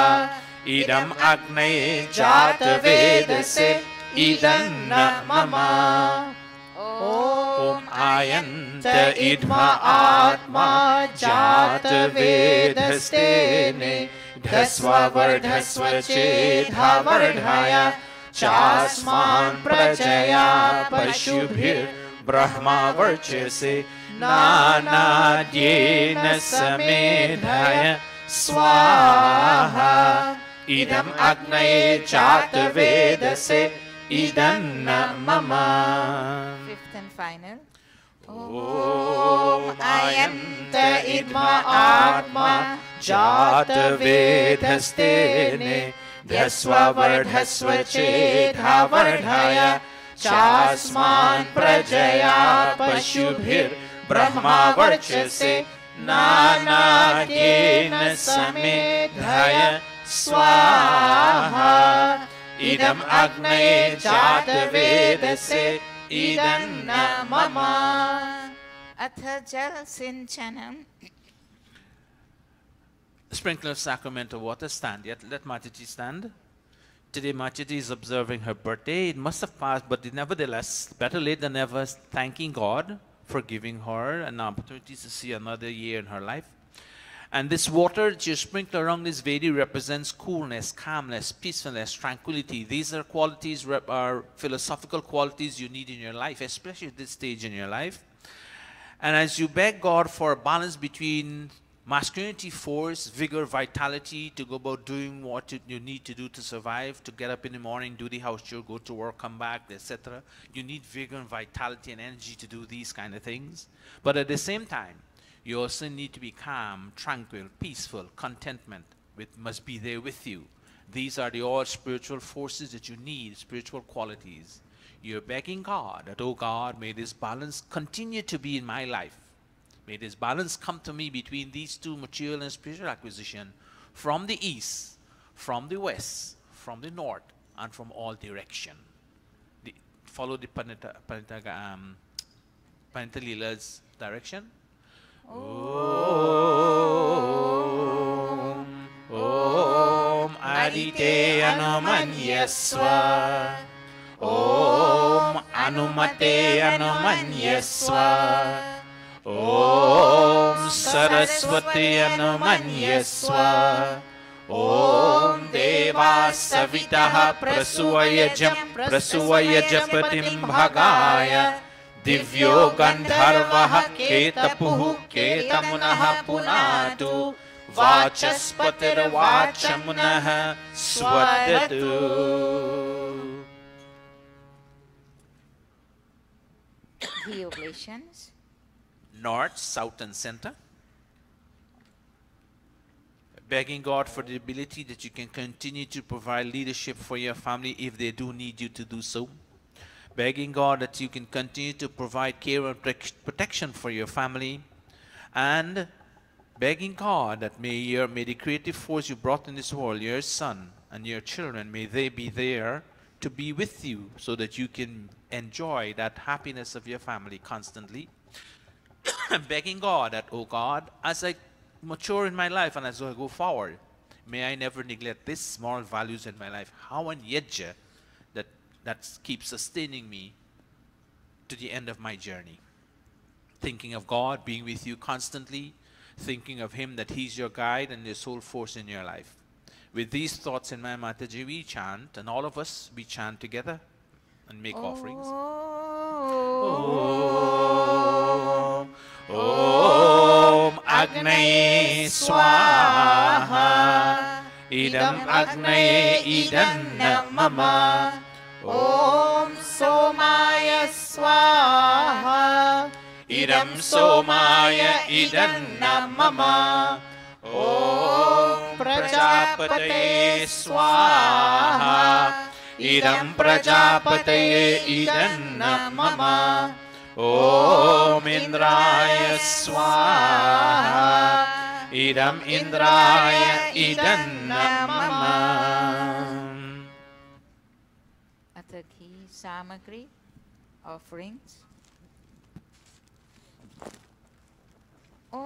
इदम् अग्नये जातवेदसे इदं न मम ॐ आयन्त इद्मा आत्मा जातवेदस्तेने ढस्वा वर्धस्व चेधावर्धाय चास्मान् प्रजया पशुभिर्ब्रह्मा वर्चसे नानाद्येन समेधय स्वाहा इदम् अग्नये जातवेदसे इदं न मम 5th and final. ॐ आयन्त इद्मा आत्मा जातवेदस्तेने ढस्वा वर्धस्व चेधावर्धाय चास्मान् प्रजया पशुभिर्ब्रह्मा वर्चसे नानाद्येन समेधय स्वाहा इदम् अग्नये जातवेदसे इदं न मम अथ जल सिंचनम. Sprinkler of sacramental water, stand. Yet let Mataji stand. Today Mataji is observing her birthday. It must have passed, but nevertheless, better late than never, thanking God for giving her an opportunity to see another year in her life. And this water that you sprinkle around this Vedi represents coolness, calmness, peacefulness, tranquility. These are qualities, are philosophical qualities you need in your life, especially at this stage in your life. And as you beg God for a balance between masculinity, force, vigor, vitality to go about doing what you need to do to survive, to get up in the morning, do the house chore, go to work, come back, etc. You need vigor and vitality and energy to do these kind of things. But at the same time, you also need to be calm, tranquil, peaceful. Contentment must be there with you. These are the all spiritual forces that you need, spiritual qualities. You're begging God that, oh God, may this balance continue to be in my life. May this balance come to me between these two, material and spiritual acquisition, from the east, from the west, from the north, and from all direction. follow the Panita Leela's direction. Om Adite Anumanyaswa. Om Anumate Anumanyaswa. Om Saraswati Anumanyaswa. Om Deva Savitaha Prasuvayajam Bhagaya Divyo Gandharvaha Ketapuhu Ketamunaha Punatu Vachaspatir Vachamunaha Swadadu. The oblations. North, south and center. Begging God for the ability that you can continue to provide leadership for your family if they do need you to do so. Begging God that you can continue to provide care and protection for your family. And begging God that may the creative force you brought in this world, your son and your children, may they be there to be with you so that you can enjoy that happiness of your family constantly. Begging God that, oh God, as I mature in my life and as I go forward, may I never neglect these small values in my life. How and yetja that keeps sustaining me to the end of my journey. Thinking of God being with you constantly, thinking of Him that He's your guide and your sole force in your life. With these thoughts in mind, Mataji, we chant, and all of us, we chant together and make offerings. Om Agnaye Swaha. Idam Agnaye Idam Mama. Om Somaya Swaha. Idam Somaya Idam Mama. Om Prajapataye Swaha. Idam Prajapataye Idam Mama. Om Indraya Swaha. Idam Indraya Idam Mama. Ataki Samagri, offerings. Om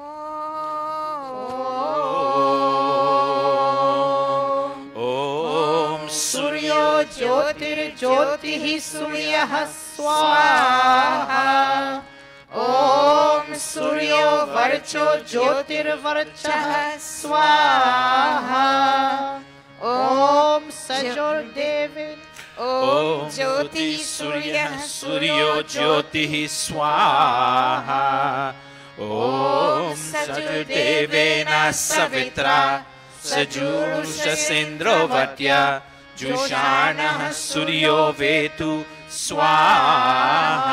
Suryo Jyotir Jyotihi Suryah Swaha. Om Suryo Varcho Jyotir Varchah Swaha. Om Sajor Devin. Om Jyoti Surya Suryo Jyotihi Swaha. Om Sajudevena Savitra Sajurusha Sindrovatya Jushanah Suryo Vetu Swaha.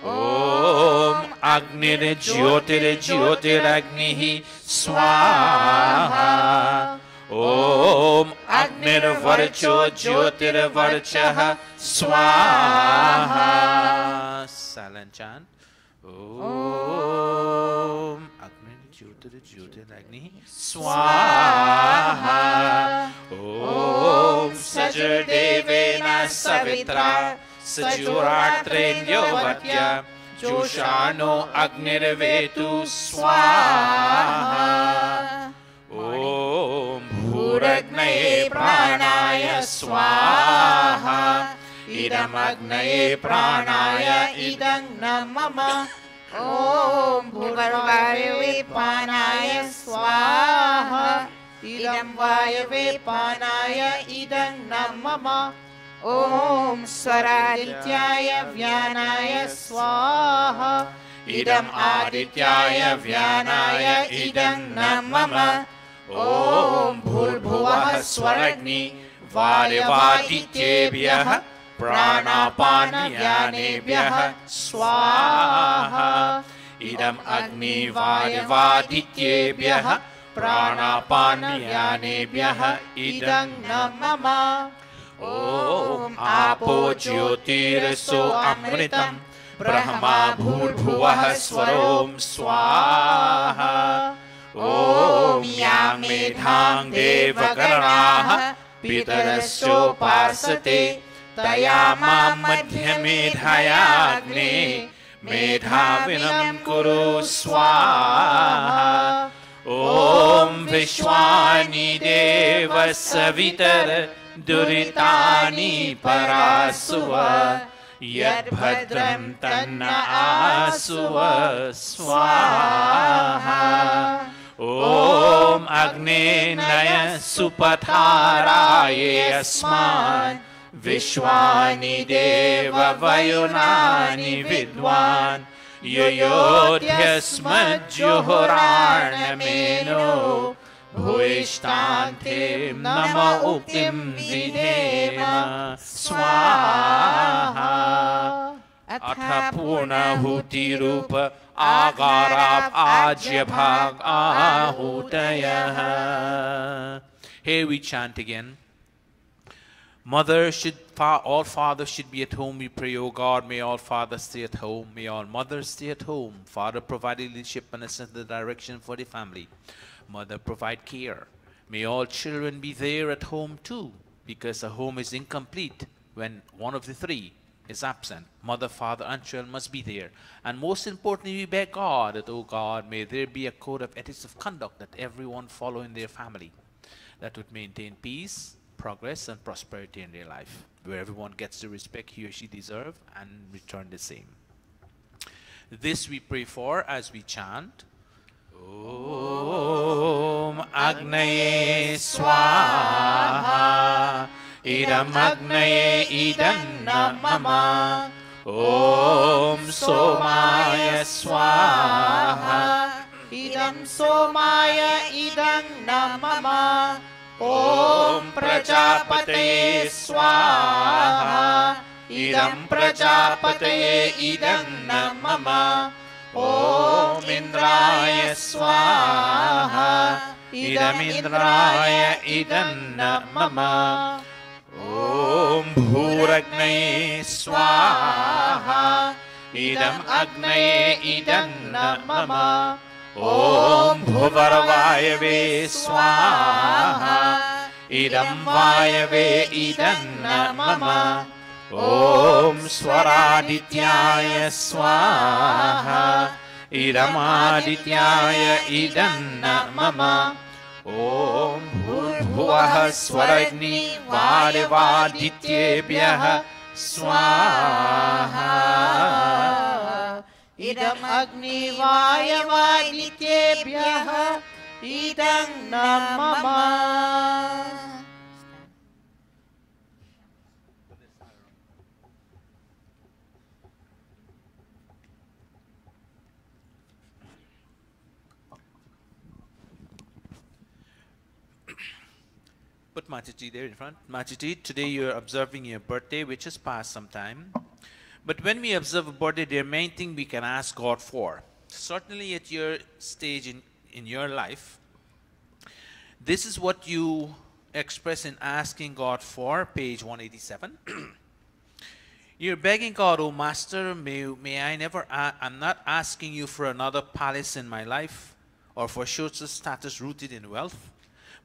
Om Agnir Jyotir Jyotir Agnihi Swaha. Om Agnir Varcho Jyotir Varchah Swaha. Silent chant. Om Agnir Jyotir Jyotir Agnihi Swaha. Om Sajurdevena Savitra Sajuratrendyo Vatya Joshano Agnirvetu Swaha. Om Bhuragnaye Pranaya Swaha. Idam Agnaye Pranaya Idam Mama. Om Bhurvayave Panaya Swaha. Idam Vayave Panaya Idam Mama. Om Swaradityaya Vyanaya Swaha. Idam Adityaya Vyanaya Idam Mama. Om Bhulbhuvah Swaragni Varivadityebhyah Pranapanyanebhyah Swaha. Idam Agni Varivadityebhyah Pranapanyanebhyah Idam Mama. Om Apo Jyotirso Amritam Brahma Bhulbhuvah Swarom Swaha. Om Yang Medhang Devagaranaha Pitarasyo Pasate तयामा मध्य मेधायाग्ने मेधाविनं कुरु स्वाहा ॐ विश्वानि देव सवितर दुरितानि परासुव यद्भद्रं तन्न आसुव स्वाहा ॐ अग्ने नय सुपथाराये अस्मान् विश्वानि देव वयुनानि विद्वान् युयोध्यस्मज्जुहुरार्णमेनो भूयिष्ठान्ते नम उक्तिं विधेम स्वाहा अथ पूर्णाहुतिरूप आगाराप आज्यभाग आहूतयः. Here we chant again. All fathers should be at home. We pray, O God, may all fathers stay at home. May all mothers stay at home. Father, provide leadership and a sense of direction for the family. Mother, provide care. May all children be there at home too, because a home is incomplete when one of the three is absent. Mother, father, and children must be there. And most importantly, we beg God that, O God, may there be a code of ethics of conduct that everyone follow in their family, that would maintain peace, progress, and prosperity in their life, where everyone gets the respect he or she deserves and return the same. This we pray for as we chant. Om Agnaye Swaha Idam Agnaye Idam Namama Om Somaya Swaha Idam Somaya Idam Namama Om Prajapataye Swaha Idam Prajapataye Idam Namama Om Indraya Swaha Idam Indraya Idam Namama Om Bhuragnaye Swaha Idam Agnaye Idam Namama Om Bhuvarvayave Swaha Idam Vayave Idam Namama Om Swaradityaya Swaha Idam Adityaya Idam Namama Om Bhurbhuvaha Swaragni Vadivadityebhyah Swaha Idam Agni Vayavadityebhyah Idam Namama. Put Mataji there in front. Mataji, today you're observing your birthday, which has passed some time. But when we observe a birthday, there are many things we can ask God for. Certainly at your stage in your life, this is what you express in asking God for, page 187. You're begging God, oh Master, may I never, I'm not asking you for another palace in my life or for social status rooted in wealth.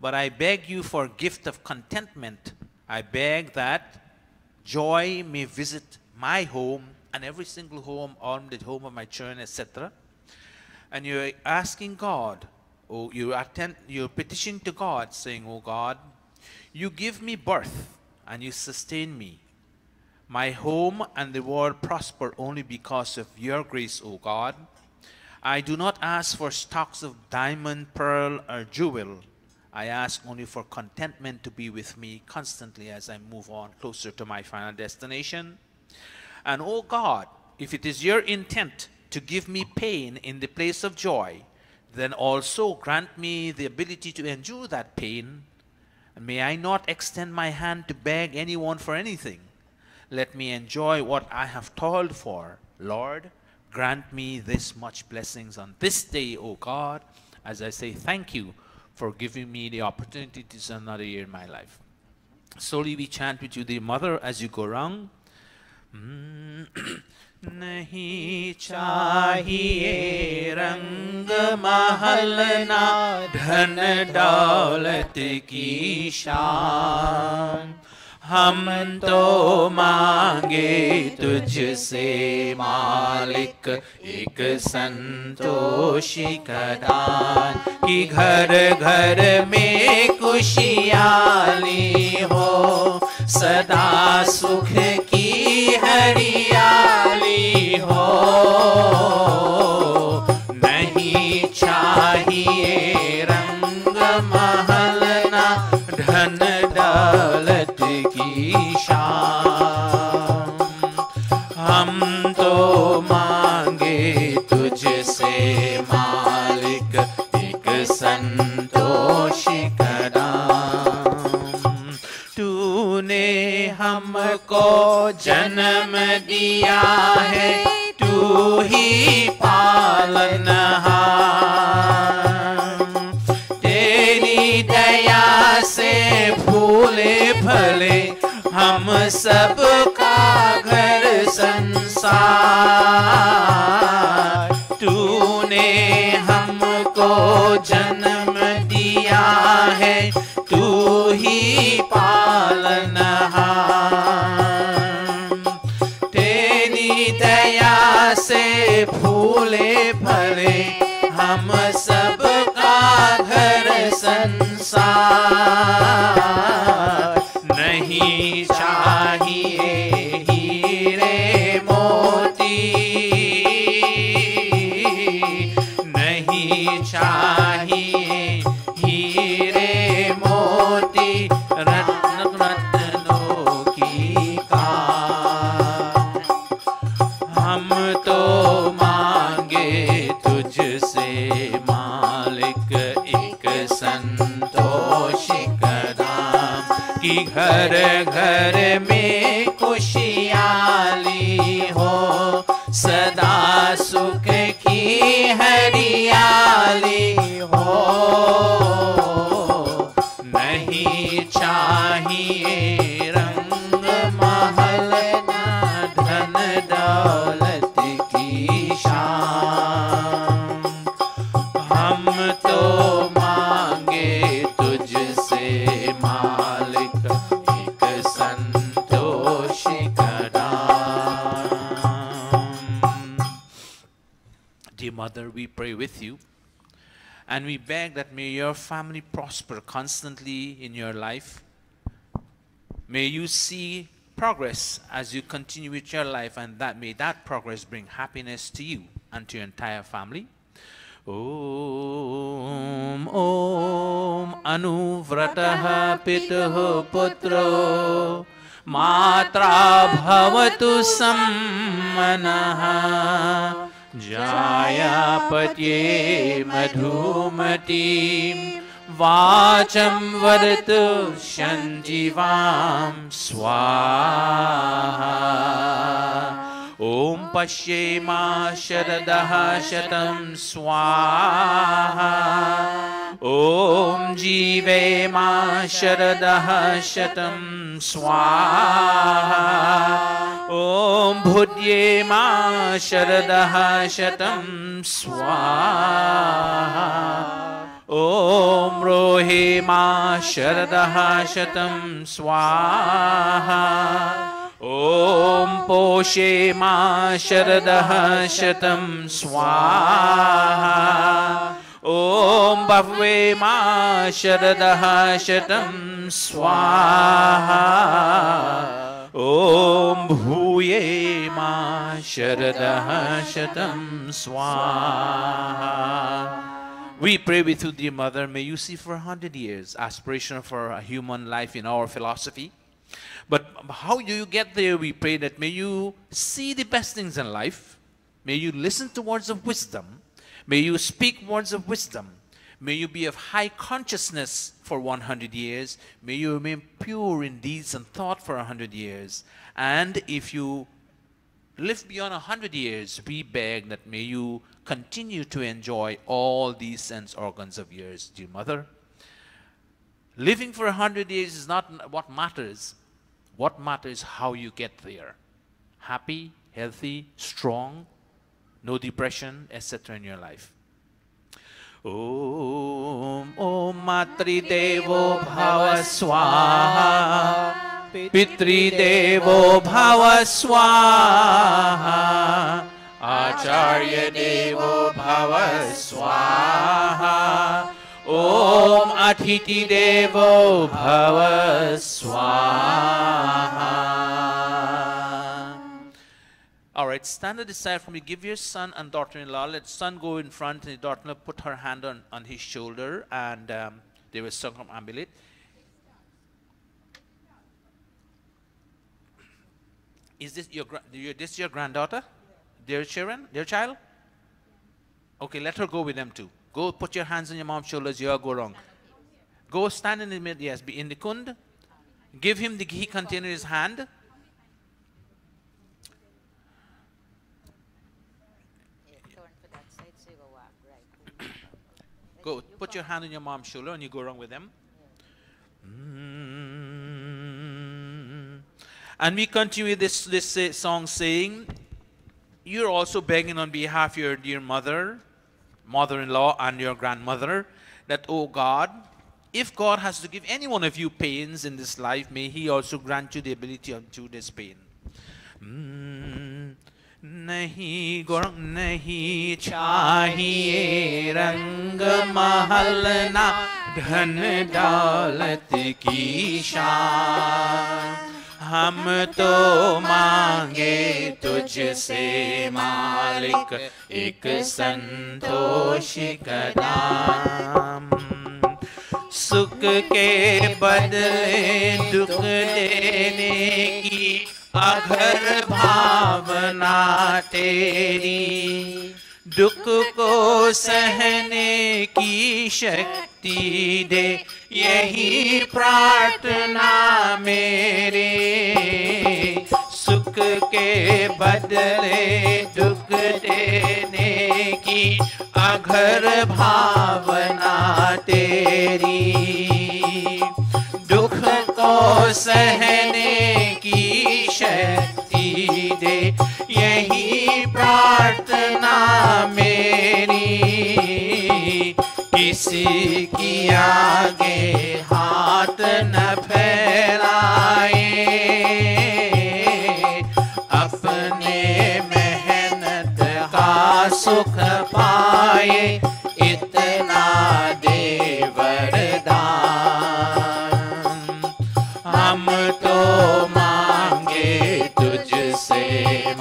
But I beg you for a gift of contentment. I beg that joy may visit my home and every single home, on the home of my children, etc. And you're asking God, or you're petitioning to God, saying, oh God, you give me birth and you sustain me. My home and the world prosper only because of your grace, O God. I do not ask for stocks of diamond, pearl, or jewel. I ask only for contentment to be with me constantly as I move on closer to my final destination. And oh God, if it is your intent to give me pain in the place of joy, then also grant me the ability to endure that pain. And may I not extend my hand to beg anyone for anything. Let me enjoy what I have toiled for. Lord, grant me this much blessings on this day, O God, as I say thank you for giving me the opportunity to spend another year in my life. Slowly we chant with you, the mother, as you go around. Nahi chahiye rang mahal na dhan daulat ki shaan, हम तो मांगे तुझसे मालिक एक संतोषी का दान, कि घर घर में खुशहाली हो, सदा सुख की हरियाली हो। नहीं चाहिए रंग महल ना धन दौलत की शान, हम तो मांगे तुझसे मालिक एक संतोषी का दान। तूने हमको जन्म दिया है, तू ही पालनहार, तेरी दया से फूले फले हम सबका घर संसार। तूने हमको जन्म दिया है, तू ही पालनहार, तेरी दया से फूले फले हम सबका घर संसार। नहीं चाहिए हीरे मोती, नहीं चाहिए हीरे मोती रत्नों की कार, हम तो मांगे तुझसे मालिक एक संतोषी का दान, कि घर घर में खुशहाली हो, सदा सुख की हरियाली हो। नहीं चाहिए रंग महल ना धन दौलत की शान, हम तो मांगे तुझसे मालिक एक संतोषी का दान। Dear Mother, we pray with you, and we beg that may your family prosper constantly in your life. May you see progress as you continue with your life, and that may that progress bring happiness to you and to your entire family. Om Om Anuvratah Pituh Putro Matra Bhavatu Sammanah Jayapatye Madhumatim Vacham Vadatu Shanjivam Swaha Om Pashyema Sharadaha Shatam Swaha Om Jivema Sharadaha Shatam Swaha Om Bhudyema Sharadaha Shatam Swaha Om Rohema Sharadaha Shatam Swaha Om Poshema Sharadaha Shatam Swaha Om Bhavema Sharadaha Shatam Swaha Om Bhuyema Sharadaha Shatam Swaha. We pray with you, dear Mother, may you see for 100 years aspiration for a human life in our philosophy. But how do you get there? We pray that may you see the best things in life. May you listen to words of wisdom. May you speak words of wisdom. May you be of high consciousness for 100 years. May you remain pure in deeds and thought for 100 years. And if you live beyond 100 years, we beg that may you continue to enjoy all these sense organs of yours, dear Mother. Living for 100 years is not what matters. What matters is how you get there. Happy, healthy, strong, no depression, etc. in your life. Om Om Matri Devo Bhava Swaha Pitridevo Bhava Swaha, Acharya Devo Bhava Swaha, Om Atiti Devo Bhava Swaha. All right, stand at the side from you. Give your son and daughter-in-law. Let son go in front and the daughter-in-law put her hand on his shoulder and they will circumambulate. Is this your granddaughter? Dear children? Dear child? Okay, let her go with them too. Go put your hands on your mom's shoulders. You all go wrong. Go stand in the middle. Yes, be in the kund. Give him the ghee container in his hand. Go put your hand on your mom's shoulder and you go wrong with them. And we continue this song saying, you're also begging on behalf of your dear mother-in-law and your grandmother, that, oh God, if God has to give any one of you pains in this life, may He also grant you the ability to endure this pain. Nahi gorang nahi chahiye rang mahal na dhan daulat ki shaan. हम तो मांगे तुझसे मालिक एक संतोष का दाम, सुख के बदले दुख देने की अघर भावना तेरी, दुख को सहने की शक्ति दे, यही प्रार्थना मेरे। सुख के बदले दुख देने की अघर भावना तेरी, दुख को सहने की शक्ति दे, यही प्रार्थना मेरी। किसी की आगे हाथ न फैलाए, अपने मेहनत का सुख पाए, इतना दे वरदान। हम तो मांगे तुझसे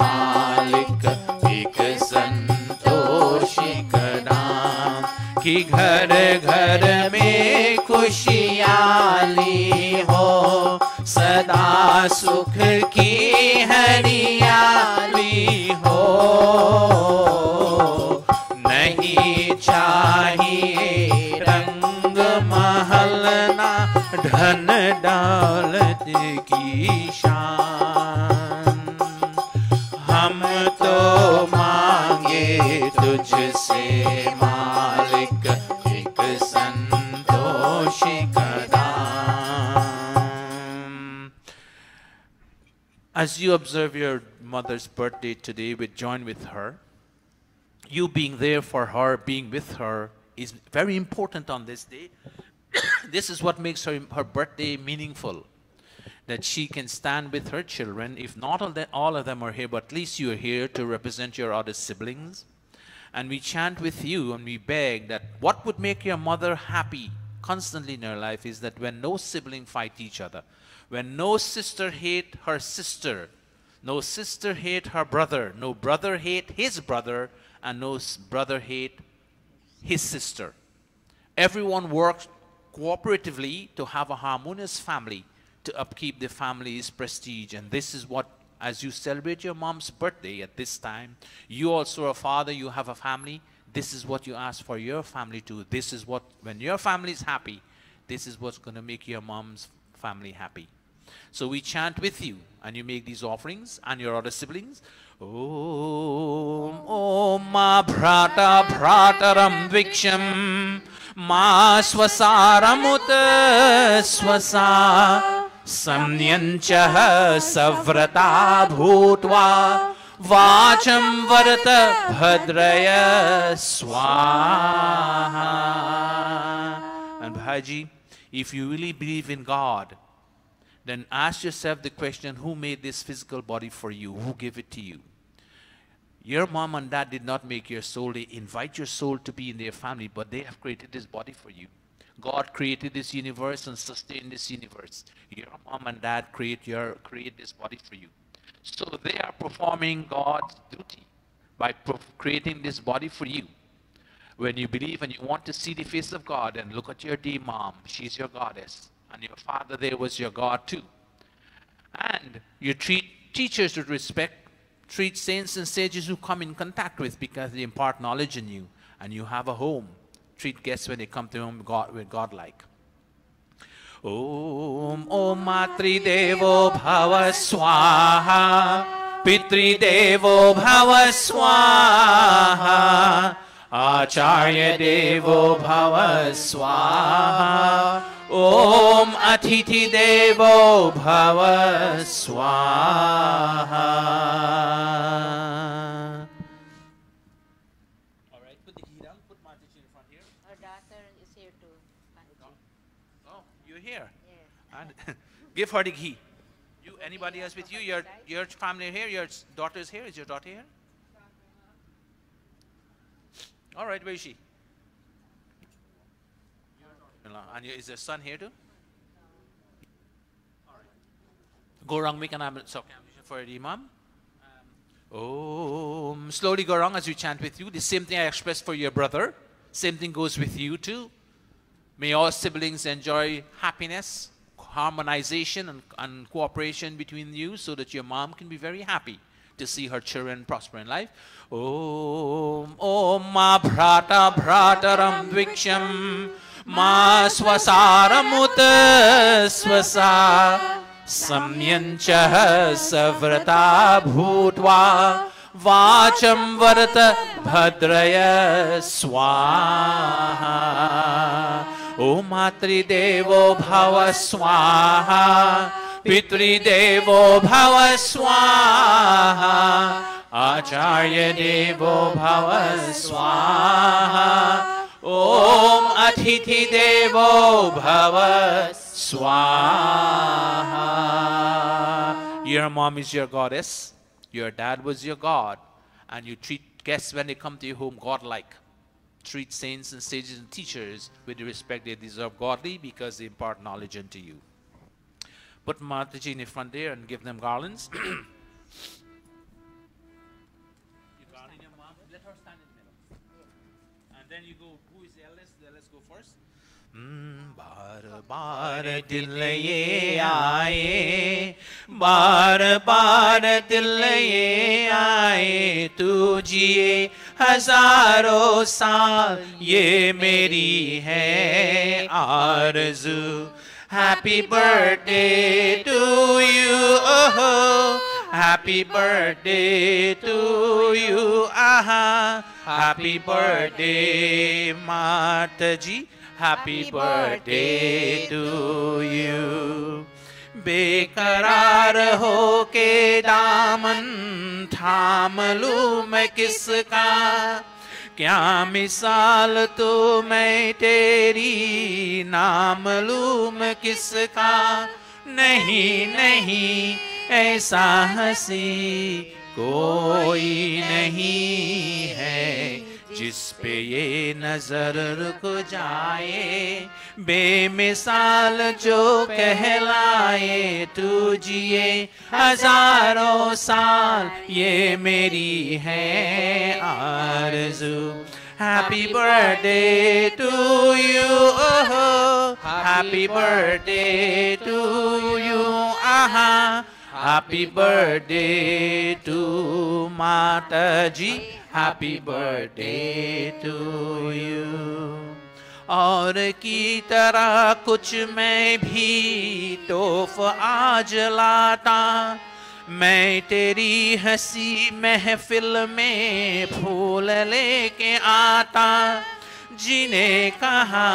मालिक एक संतोषी का नाम, कि घर घर में खुशहाली हो, सदा सुख की हरियाली हो। नहीं चाहिए रंग महल ना धन दौलत की शान, हम तो मांगे तुझसे मालिक एक संतोषी का दाम। As you observe your mother's birthday today, we join with her. You being there for her, being with her is very important on this day. This is what makes her birthday meaningful, that she can stand with her children. If not all of them are here, but at least you are here to represent your other siblings. And we chant with you and we beg that what would make your mother happy constantly in her life is that when no sibling fight each other, when no sister hate her sister, no sister hate her brother, no brother hate his brother, and no brother hate his sister. Everyone works cooperatively to have a harmonious family, to upkeep the family's prestige. And this is what, as you celebrate your mom's birthday at this time, you also are a father, you have a family, this is what you ask for your family too. This is what, when your family is happy, this is what's going to make your mom's family happy. So we chant with you, and you make these offerings, and your other siblings. Om Om Ma Bhrata Bhrataram Viksham Ma Swasaramut Swasa Samnyanchah Savrata Bhutva Vacham Varata Bhadraya Swaha. And Bhaji, if you really believe in God, then ask yourself the question, who made this physical body for you? Who gave it to you? Your mom and dad did not make your soul. They invite your soul to be in their family, but they have created this body for you. God created this universe and sustained this universe. Your mom and dad create this body for you. So they are performing God's duty by creating this body for you. When you believe and you want to see the face of God, and look at your dear mom, she's your goddess, and your father there was your God too. And you treat teachers with respect, treat saints and sages who come in contact with, because they impart knowledge in you, and you have a home. Treat guests when they come to home with God-like. Om Matri Devo Bhava Swaha, Pitri Devo Bhava Swaha, Acharya Devo Bhava Swaha, Om Atithi Devo Bhava Swaha. All right, put the ghee down. Put Mataji in front here. Our daughter is here too. Oh, you're here. Yes. And give her the ghee. You, anybody else with you? Your family here. Your daughter is here. Is your daughter here? All right, where is she? And is your son here too? All right. Gaurang, make an ambition for the Imam. Slowly, Gaurang, as we chant with you. The same thing I expressed for your brother. Same thing goes with you too. May all siblings enjoy happiness, harmonization, and cooperation between you, so that your mom can be very happy to see her children prosper in life. Om Ma Bhrata Bhrataram Dviksham Ma Swasaram Uta Swasa Samyancha Savrata Bhutva Vacham Varta Bhadraya Swaha. Om Matri Devo Bhava Swaha, Pitri Devo Bhava Swaha, Acharya Devo Bhava Swaha, Om Atithi Devo Bhava Swaha. Your mom is your goddess, your dad was your God, and you treat guests when they come to your home God-like. Treat saints and sages and teachers with the respect they deserve godly, because they impart knowledge unto you. Put Mataji in the front there and give them garlands. You garland your mom. Let her stand in the middle. And then you go, who is the eldest? The eldest go first. बार बार दिल ये आए, बार बार दिल ये आए, तू जिए हजारों साल, ये मेरी है आरज़ू. Happy birthday to you, oh, happy birthday to you, aha, happy birthday Mataji. Happy birthday to you. बेकरार हो के दामन थाम लूं मैं किसका, क्या मिसाल तो मैं तेरी नाम लूं मैं किसका. नहीं नहीं ऐसा हंसी कोई नहीं है, जिस पे ये नजर रुक जाए, बेमिसाल जो कहलाए, तू जिए हजारों साल, ये मेरी है आरज़ू. Happy birthday to you, oh, happy birthday to you, aha, happy birthday to Mataji. Happy birthday to you. और की तरह कुछ मैं भी तोहफ आज लाता, मैं तेरी हंसी महफिल में फूल लेके आता. जिन्हें कहा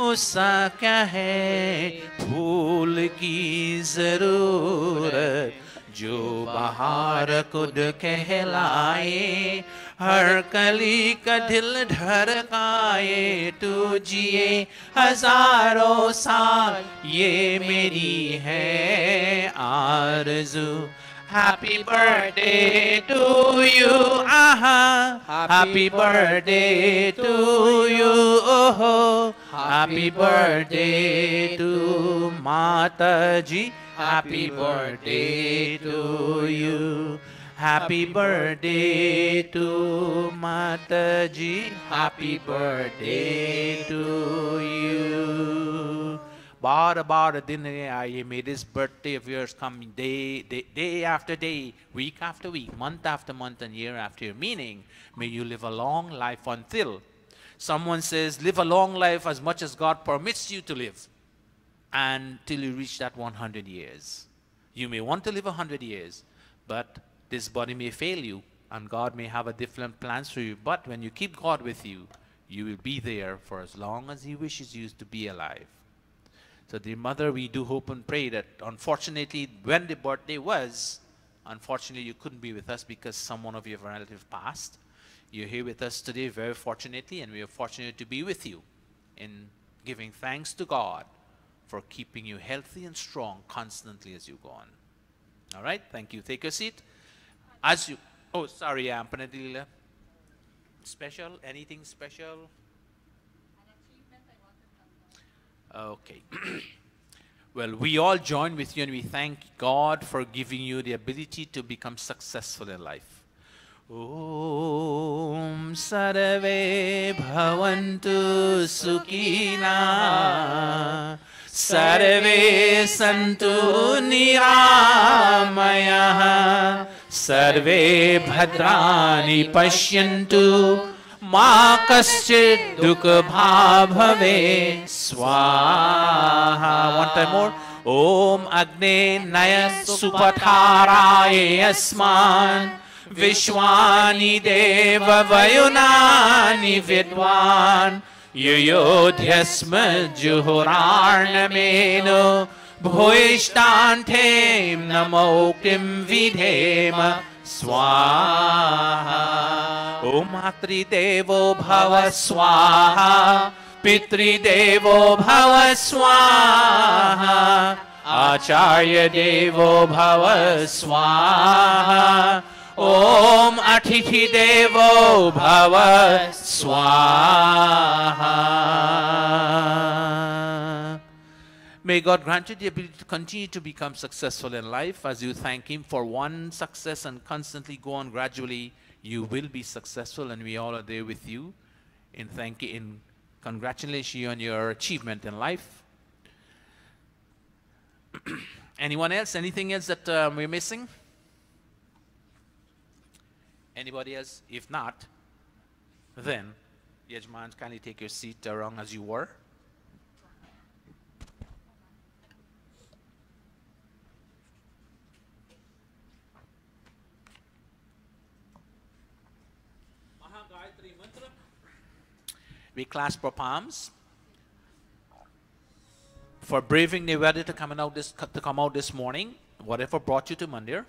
उसका क्या है फूल की जरूरत, जो बहार खुद कहलाए, हर कली का दिल धड़काए तू जिए हजारों साल ये मेरी है आरज़ू Happy birthday to you, happy birthday to you, oh, happy birthday to Mataji, happy birthday to you, happy birthday to Mataji, happy birthday to you. Bar din may this birthday of yours come day after day, week after week, month after month, and year after year. Meaning, may you live a long life until someone says, live a long life as much as God permits you to live, until you reach that 100 years. You may want to live 100 years, but this body may fail you, and God may have a different plans for you. But when you keep God with you, you will be there for as long as He wishes you to be alive. So, dear mother, we do hope and pray that, unfortunately, when the birthday was, unfortunately, you couldn't be with us because someone of your relatives passed. You're here with us today, very fortunately, and we are fortunate to be with you in giving thanks to God for keeping you healthy and strong constantly as you go on. All right, thank you. Take your seat. As you, oh, sorry, Panadila. Special? Anything special? Okay. Well, we all join with you and we thank God for giving you the ability to become successful in life. Om Sarve Bhavantu Sukhina Sarve Santu Niramaya Sarve Bhadrani Pashyantu Ma kaschit dukha bhave swaha. One time more. Om Agne Naya Supatharaye Asman Vishwani Deva Vayunani Vidwan Yuyodhyasma Juhurarnameno Bhuishtantem Namoktim Vidhema Swaha. Om Matri Devo Bhava Swaha Pitri Devo Bhava Swaha Acharya Devo Bhava Swaha Om Atithi Devo Bhava Swaha. May God grant you the ability to continue to become successful in life as you thank Him for one success and constantly go on gradually. You will be successful, and we all are there with you in congratulating you on your achievement in life. Anyone else? Anything else that we're missing? Anybody else? If not, then Yajman, kindly take your seat around as you were. We clasp our palms for braving the weather to come out this morning. Whatever brought you to Mandir,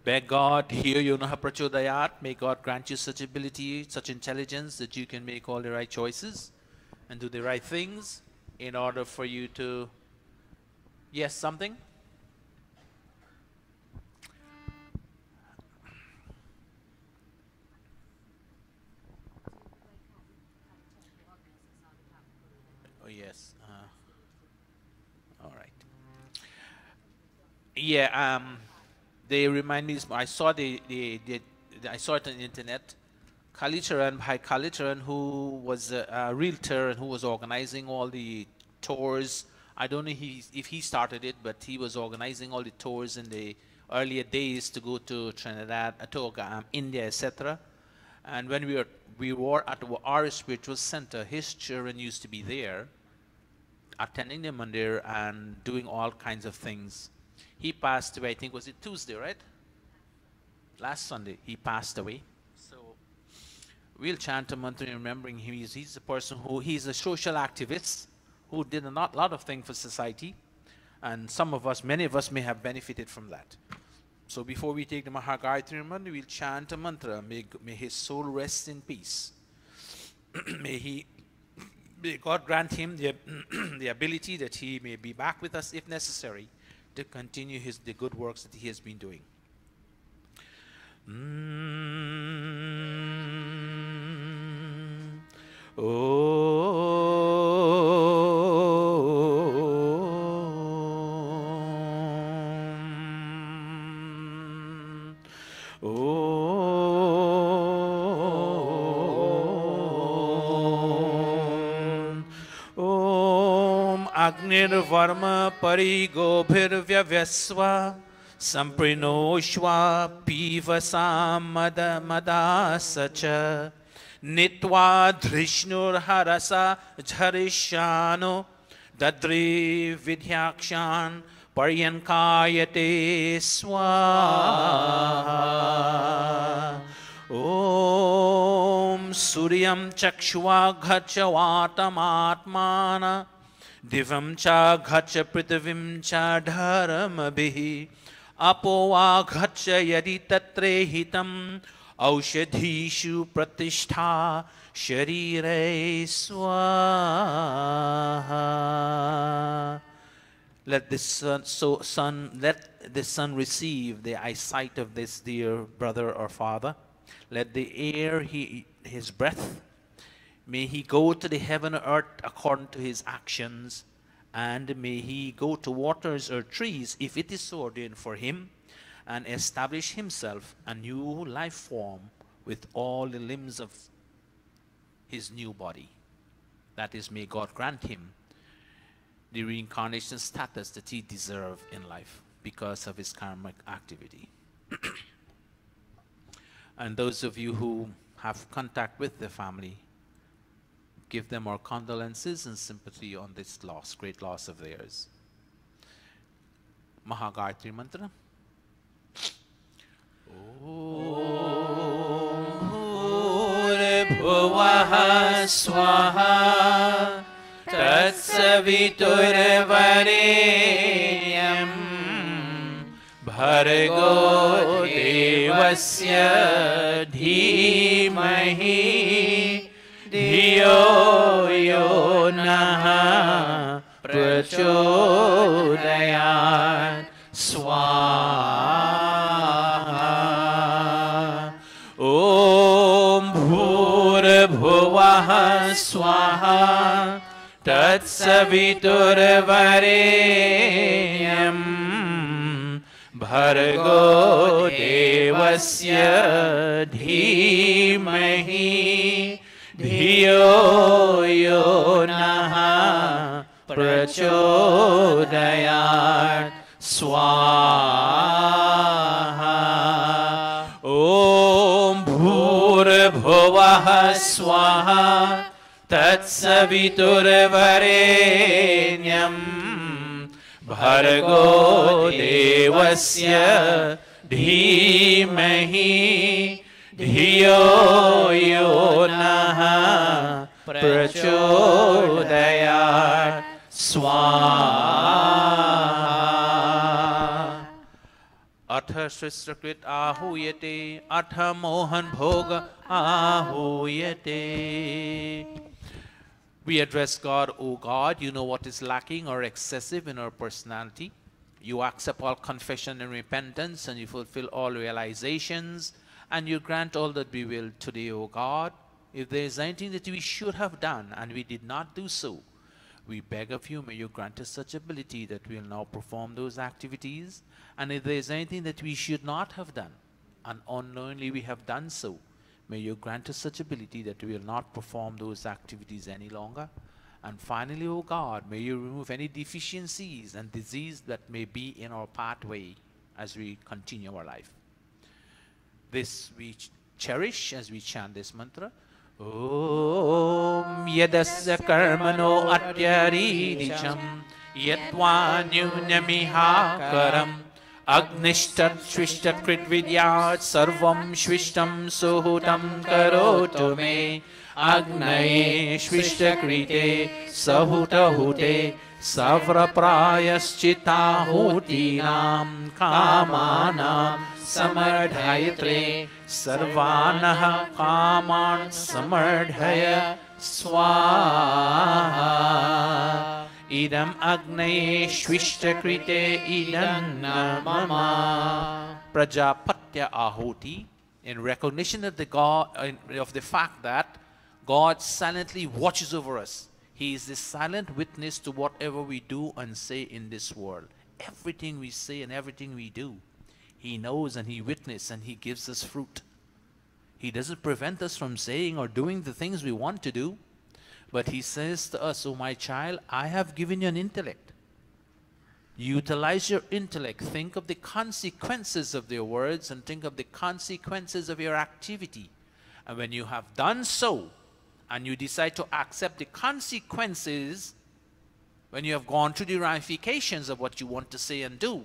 beg God, hear you know prachodayat. May God grant you such ability, such intelligence that you can make all the right choices and do the right things in order for you to. Yes, something. Oh, yes. All right. Yeah. They remind me. I saw I saw it on the internet. Kalicharan, Bhai Kalicharan, who was a realtor and who was organizing all the tours. I don't know if he started it, but he was organizing all the tours in the earlier days to go to Trinidad, Togo, India, etc. And when we were at our spiritual center, his children used to be there, attending the mandir and doing all kinds of things. He passed away, I think, was it Tuesday, right? Last Sunday, he passed away. So we'll chant a mantra remembering him. He's a person he's a social activist who did a lot of things for society. And many of us may have benefited from that. So before we take the Mahagayatri mantra, we'll chant a mantra. May his soul rest in peace. May God grant him the ability that he may be back with us if necessary to continue the good works that he has been doing. Agnirvarma parigobhirvyavasva samprinoshva pivasam nitva drishnur harasa jharishano dadri vidyakshan paryankayate swaha. Om suryam chakshva ghachavatam divam cha ghacha prithvim cha dharamabhi apo va ghacha yadi tatre hitam aushadhishu pratishtha sharire swaha. Let this son receive the eyesight of this dear brother or father. Let the air his breath. May he go to the heaven or earth according to his actions, and may he go to waters or trees if it is so ordained for him, and establish himself a new life form with all the limbs of his new body. That is, may God grant him the reincarnation status that he deserves in life because of his karmic activity. And those of you who have contact with the family, give them our condolences and sympathy on this loss, great loss of theirs. Mahagayatri mantra. Bhuvah swaha tatsaviturvarenyam bhargo devasya dhimahi Dhiyo yo naha prachodayat swaha. Om bhurabhuvah swaha tatsaviturvarenyam bhargo devasya dhimahi Dhiyo yo naha prachodayat swaha. Om bhurabhuvah swaha tatsaviturvarenyam bhargo devasya dhimahi Dhiyo yo naha prachodayat swaha. Atha sristakrit ahuyate atha mohan bhoga ahuyate. We address God, O God, you know what is lacking or excessive in our personality. You accept all confession and repentance, and you fulfill all realizations, and you grant all that we will today, O God. If there is anything that we should have done and we did not do so, we beg of you, may you grant us such ability that we will now perform those activities. And if there is anything that we should not have done and unknowingly we have done so, may you grant us such ability that we will not perform those activities any longer. And finally, O God, may you remove any deficiencies and disease that may be in our pathway as we continue our life. This we cherish as we chant this mantra. Om yadasya karmano atyaridicham yatva nyunyamiha karam agnishtat shvishtat krit vidyat sarvam shvishtam suhutam karotu me agnaye shvishtakrite sahutahute Savrapráyaschitahutínam Kamanam Samardhayatre Sarvanah Kaman Samardhaya Swaha Idam Agnaye Shvishtakrite Idam Mama. Prajapatya Ahuti, in recognition of the fact that God silently watches over us. He is the silent witness to whatever we do and say in this world. Everything we say and everything we do, He knows and He witnesses and He gives us fruit. He doesn't prevent us from saying or doing the things we want to do, but He says to us, "Oh my child, I have given you an intellect. Utilize your intellect. Think of the consequences of your words and think of the consequences of your activity. And when you have done so, and you decide to accept the consequences, when you have gone through the ramifications of what you want to say and do,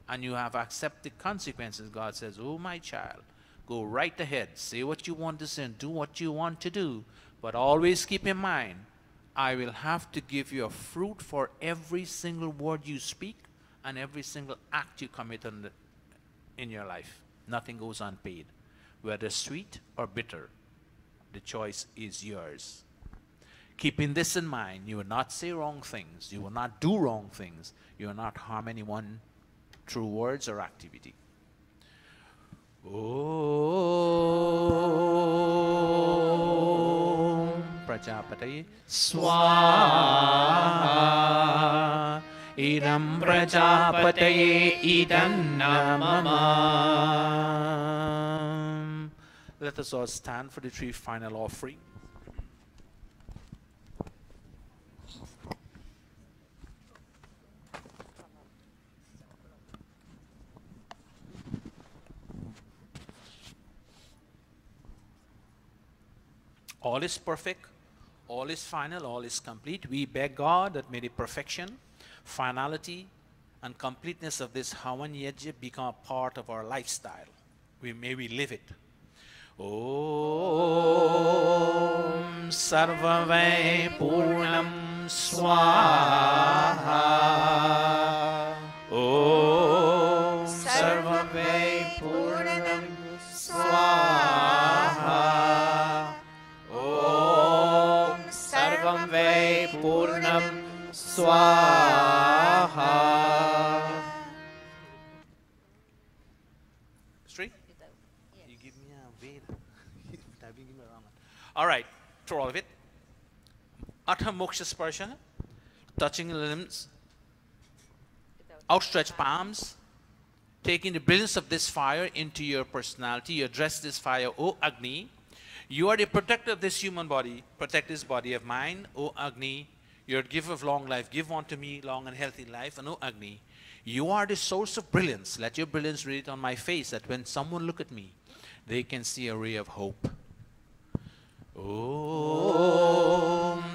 and you have accepted the consequences, God says, oh my child, go right ahead. Say what you want to say and do what you want to do. But always keep in mind, I will have to give you a fruit for every single word you speak and every single act you commit in your life. Nothing goes unpaid. Whether sweet or bitter, the choice is yours. Keeping this in mind, you will not say wrong things. You will not do wrong things. You will not harm anyone through words or activity. Om Prajapataye Swaha Idam Prajapataye Idam Namama. Let us all stand for the three final offering. All is perfect, all is final, all is complete. We beg God that may the perfection, finality, and completeness of this Havan Yajna become a part of our lifestyle. May we live it. Om Sarvave Purnam Swaha. Om Sarvave Purnam Swaha. Om Sarvave Purnam Swaha. Straight? You give me a veil. All right, through all of it. Atha Moksha Sparsha, touching the limbs, outstretched palms, taking the brilliance of this fire into your personality. You address this fire, O Agni. You are the protector of this human body. Protect this body of mine, O Agni. You are the giver of long life. Give unto me long and healthy life. And O Agni, you are the source of brilliance. Let your brilliance radiate on my face, that when someone look at me, they can see a ray of hope. Om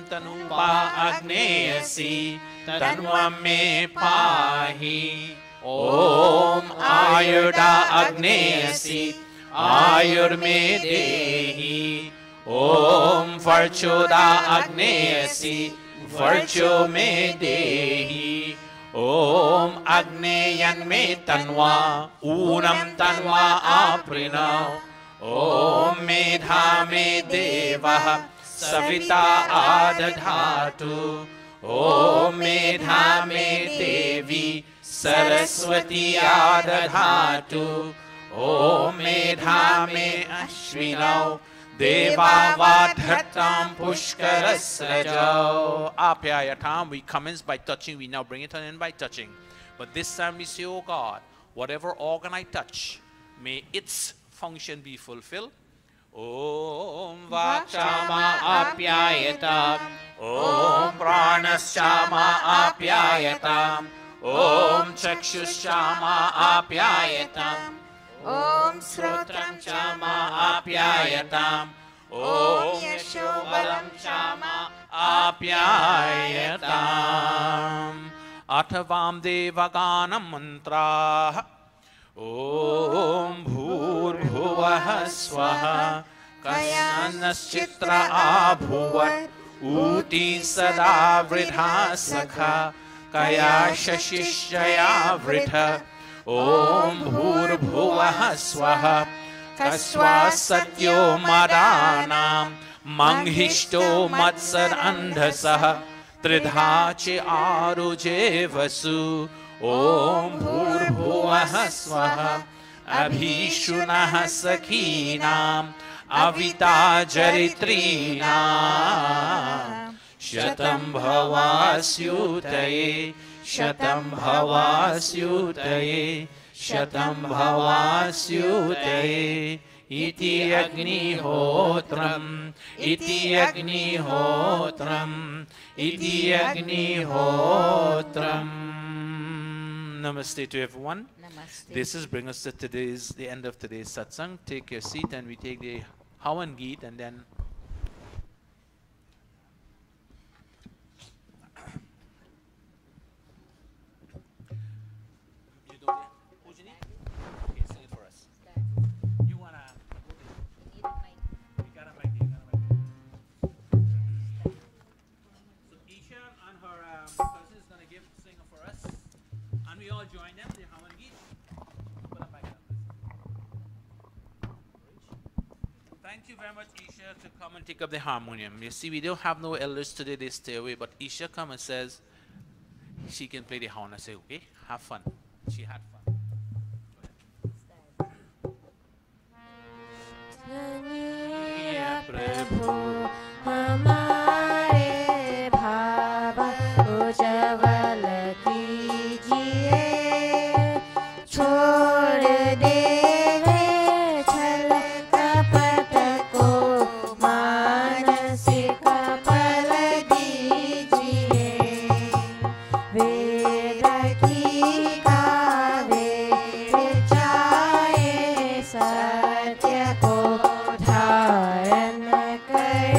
Tanumba Agneyasi Tanvam me pahi. Om Ayurda Agneyasi Ayur me dehi. Om Varchoda Agneyasi Varcho me dehi. Om Agneyan me tanva Unam tanva aprinav. Om Medha me Deva Savita Adadhatu. Om Medha me Devi Saraswati Adadhatu. Om Medha me Ashwinau Deva Vadhatam Pushkarasrajau. Apyayatam, we commence by touching, we now bring it on in by touching. But this time we say, oh God, whatever organ I touch, may its function be fulfilled. Om Vakshama Apyayatam. Om Pranashama Apyayatam. Om Chakshushama Apyayatam. Om Srotram Chama Apyayatam. Om Yashobalam Chama Apyayatam. Athavam Devaganam Mantra. Om Bhurbhuvah Swaha Kasanaschitra Abhuvat Ooty सदा वृथा सखा कया शशिश्चया वृथ ॐ भूर्भुवः स्वः कस्वा सत्यो मदानां मंहिष्टो मत्सर अंधसः त्रिधा च आरुजे वसु ॐ भूर्भुवः स्वः अभीषुनः सखीनाम् अविता जरित्रीणाम् शतं भवास्युतये शतं भवास्युतये शतं भवास्युतये इति अग्निहोत्रम् इति अग्निहोत्रम् इति अग्निहोत्रम्. Namaste to everyone. Namaste. This is bring us to the end of today's satsang. Take your seat and we take the Havan Geet and then okay, sing it for us. You wanna you got a mic, you got a mic. So Isha and her cousin is gonna sing for us, and we all join them. The Havan Geet. Put up back up. Thank you very much, Isha, to come and take up the harmonium. You see, we don't have no elders today; they stay away. But Isha come and says she can play the horn. I say, okay, have fun. She had fun. प्रभु हमारे भाव उज्ज्वल कीजिए छोड़ देवे छल कपट को मानसिक फल दीजिए वेद की गावे चाहे सत्य को धारण करे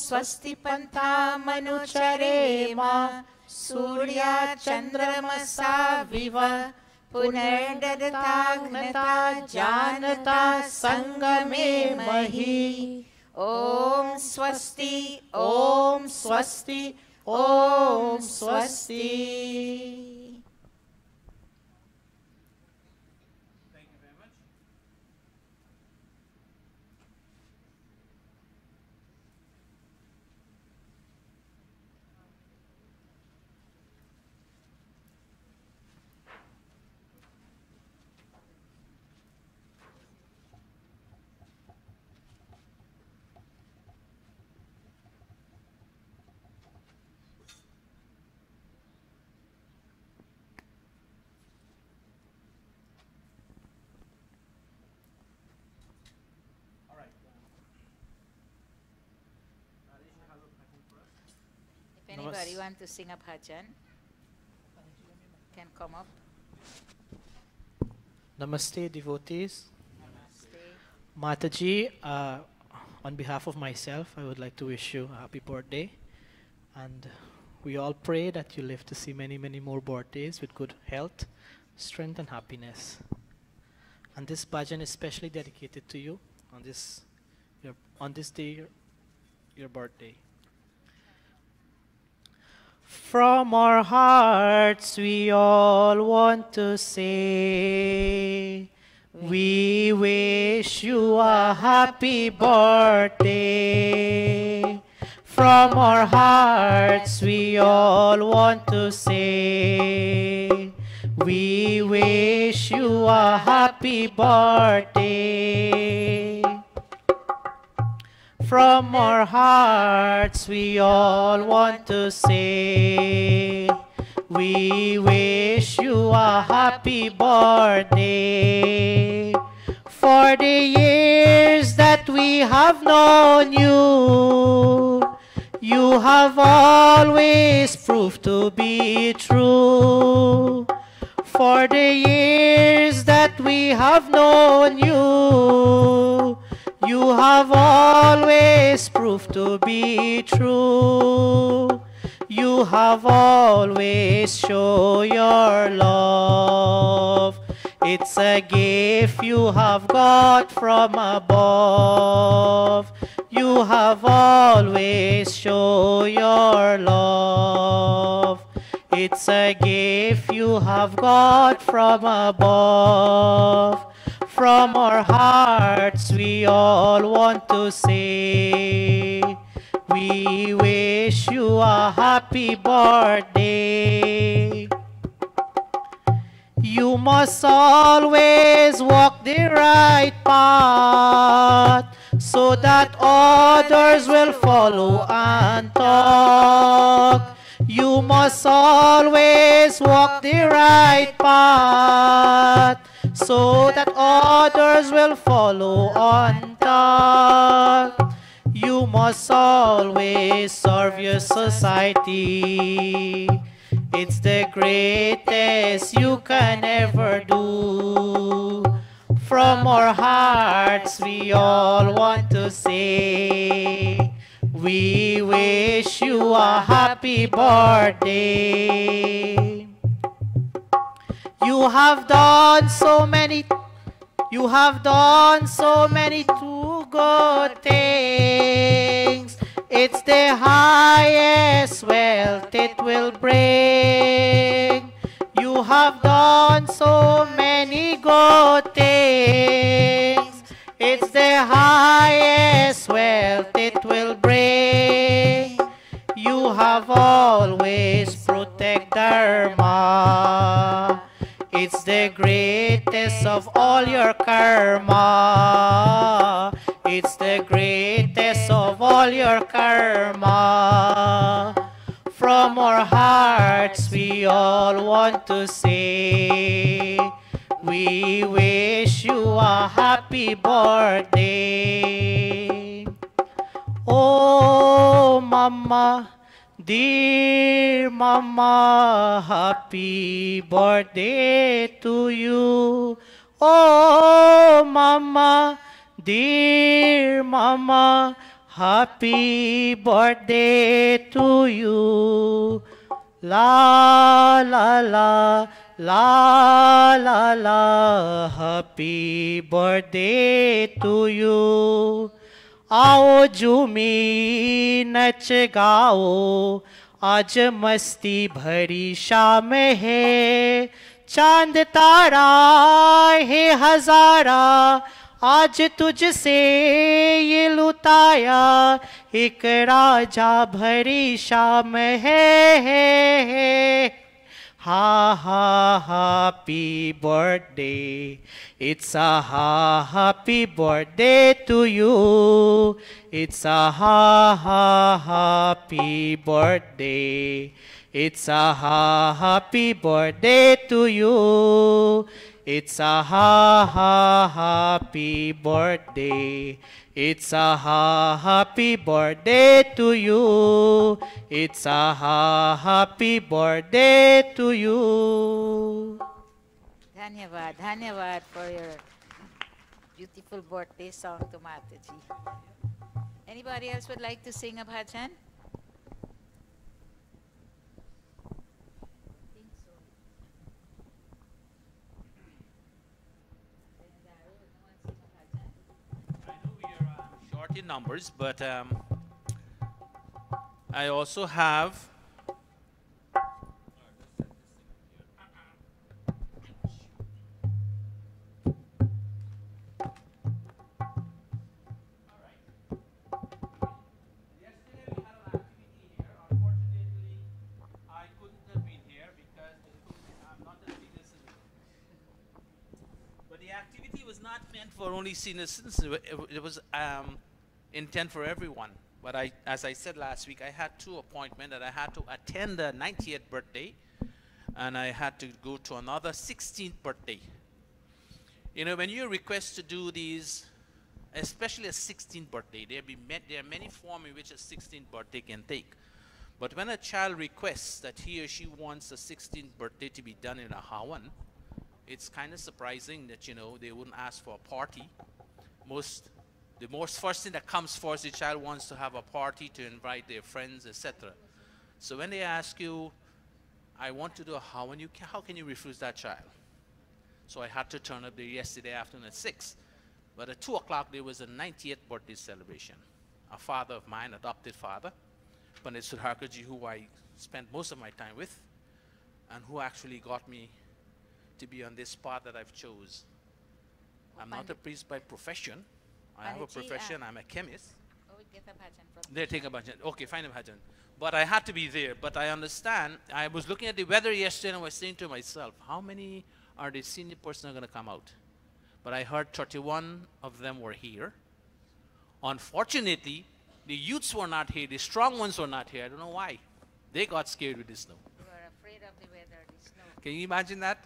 स्वस्ति पन्थामनुचरेम सूर्या चन्द्रमसा विव पुनर्दताग्नता जानता संगमे मही ॐ स्वस्ति ॐ स्वस्ति ॐ स्वस्ति If anybody wants to sing a bhajan, can come up. Namaste, devotees. Namaste. Mataji, on behalf of myself, I would like to wish you a happy birthday. And we all pray that you live to see many, many more birthdays with good health, strength, and happiness. And this bhajan is specially dedicated to you on this day, your birthday. From our hearts we all want to say, we wish you a happy birthday. From our hearts we all want to say, we wish you a happy birthday. From our hearts we all want to say, we wish you a happy birthday. For the years that we have known you, you have always proved to be true. For the years that we have known you, you have always proved to be true. You have always shown your love. It's a gift you have got from above. You have always shown your love. It's a gift you have got from above. From our hearts we all want to say, we wish you a happy birthday. You must always walk the right path, so that others will follow and talk. You must always walk the right path, so that others will follow and talk. You must always serve your society. It's the greatest you can ever do. From our hearts we all want to say, we wish you a happy birthday. You have done so many too good things. It's the highest wealth it will bring. You have done so many good things. It's the highest wealth it will bring. You have always protected Dharma. It's the greatest of all your karma. It's the greatest of all your karma. From our hearts we all want to say, we wish you a happy birthday. Oh mama, dear mama, happy birthday to you. Oh mama, dear mama, Happy birthday to you. La la la la la la. Happy birthday to you. आओ झूमी नच गाओ, आज मस्ती भरी शाम है. चांद तारा है हजारा, आज तुझसे ये लुटाया. एक राजा भरी शाम है. Ha ha, happy birthday. It's a happy birthday to you. It's a happy birthday. It's a happy birthday to you. It's a happy birthday. It's a happy birthday to you. It's a happy birthday to you. Dhanyavad, Dhanyavad for your beautiful birthday song to Mataji. Anybody else would like to sing a bhajan? Short in numbers, but I also have for only senior citizens. It was intent for everyone. But as I said last week, I had 2 appointments that I had to attend the 90th birthday, and I had to go to another 16th birthday. You know, when you request to do these, especially a 16th birthday, there are many forms in which a 16th birthday can take. But when a child requests that he or she wants a 16th birthday to be done in a Hawan, it's kind of surprising that, you know, they wouldn't ask for a party. The first thing that comes first, the child wants to have a party to invite their friends, etc. So when they ask you, I want to do a Hawan, how can you refuse that child? So I had to turn up there yesterday afternoon at 6. But at 2 o'clock, there was a 90th birthday celebration. A father of mine, adopted father, Pandit Sudharkarji, who I spent most of my time with, and who actually got me to be on this path that I've chose. I'm not a priest by profession. I have a profession. I'm a chemist. Oh, we get a bhajan from They take a bhajan. Okay, fine, a bhajan. But I had to be there. But I understand. I was looking at the weather yesterday and I was saying to myself, how many are the senior persons going to come out? But I heard 31 of them were here. Unfortunately, the youths were not here. The strong ones were not here. I don't know why. They got scared with the snow. You are afraid of the weather, the snow. Can you imagine that?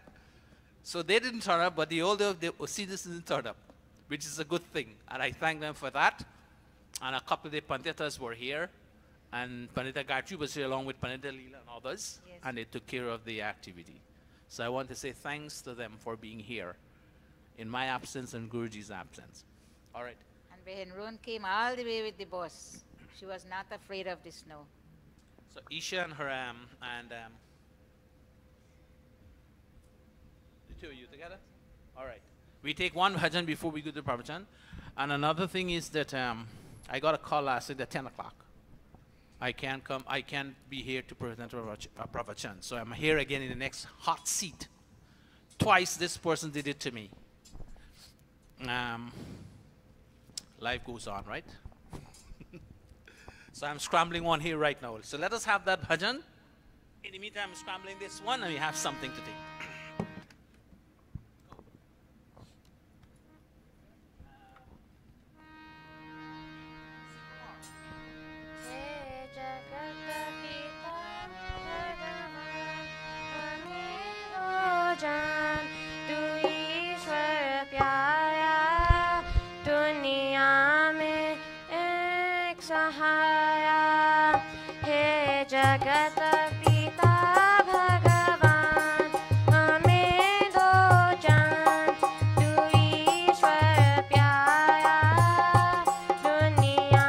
So they didn't turn up, but the older seniors didn't turn up, which is a good thing. And I thank them for that. And a couple of the Panditas were here. And Pandita Gayatri was here along with Pandita Leela and others. Yes. And they took care of the activity. So I want to say thanks to them for being here in my absence and Guruji's absence. All right. And Behin Roon came all the way with the boss. She was not afraid of the snow. So Isha and her the two of you together? All right. We take one bhajan before we go to pravachan. And another thing is that I got a call last night at 10 o'clock. I can't come. I can't be here to present a pravachan. So I'm here again in the next hot seat. Twice this person did it to me. Life goes on, right? So I'm scrambling one here right now. So let us have that bhajan. In the meantime, I'm scrambling this one and we have something to take. जगत पिता भगवान हमें दो जान तू ईश्वर प्यारा दुनिया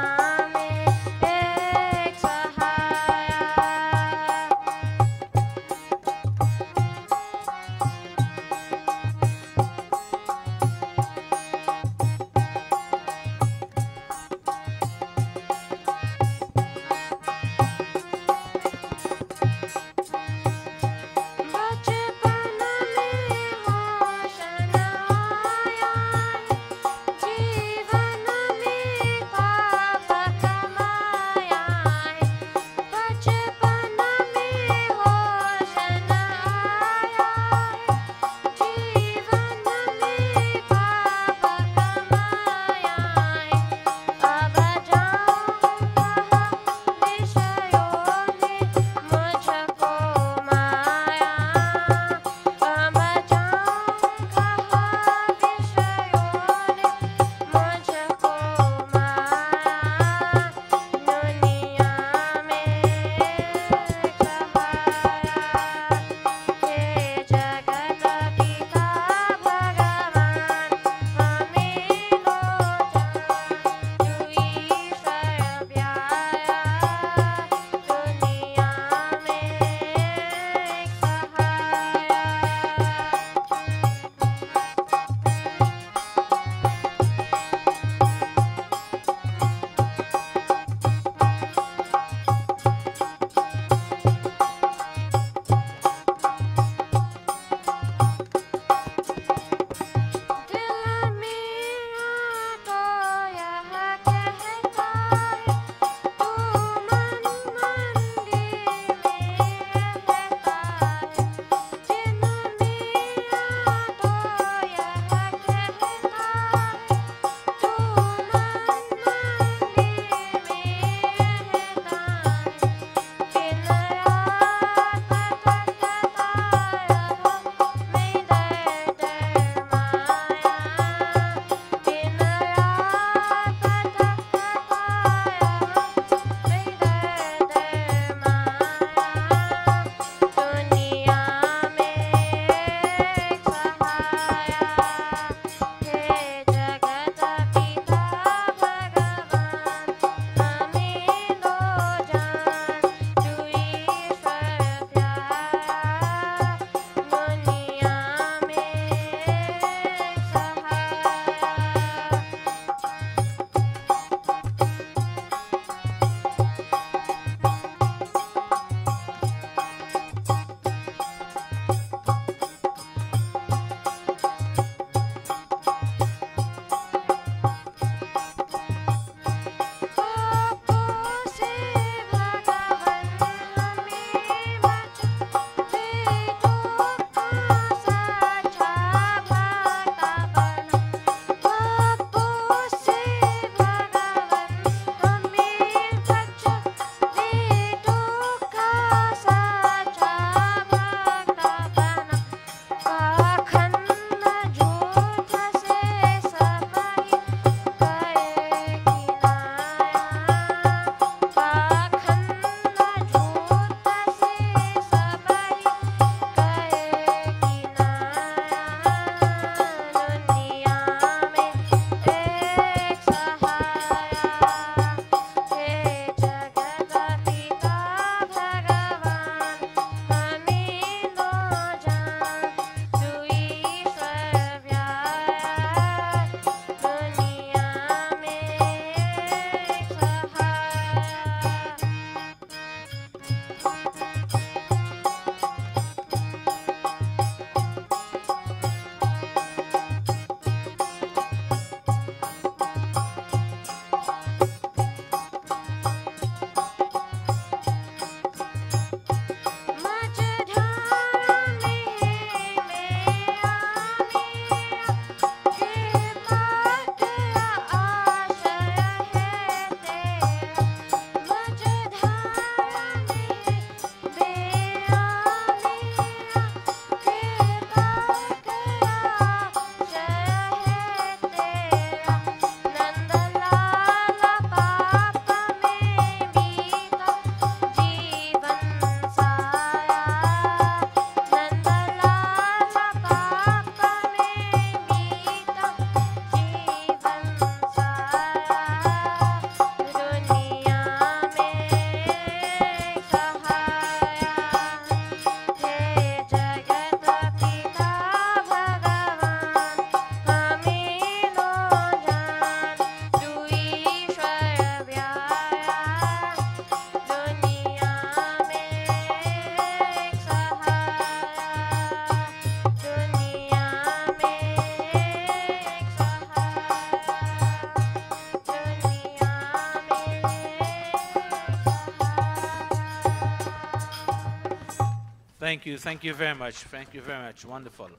Thank you very much. Thank you very much. Wonderful.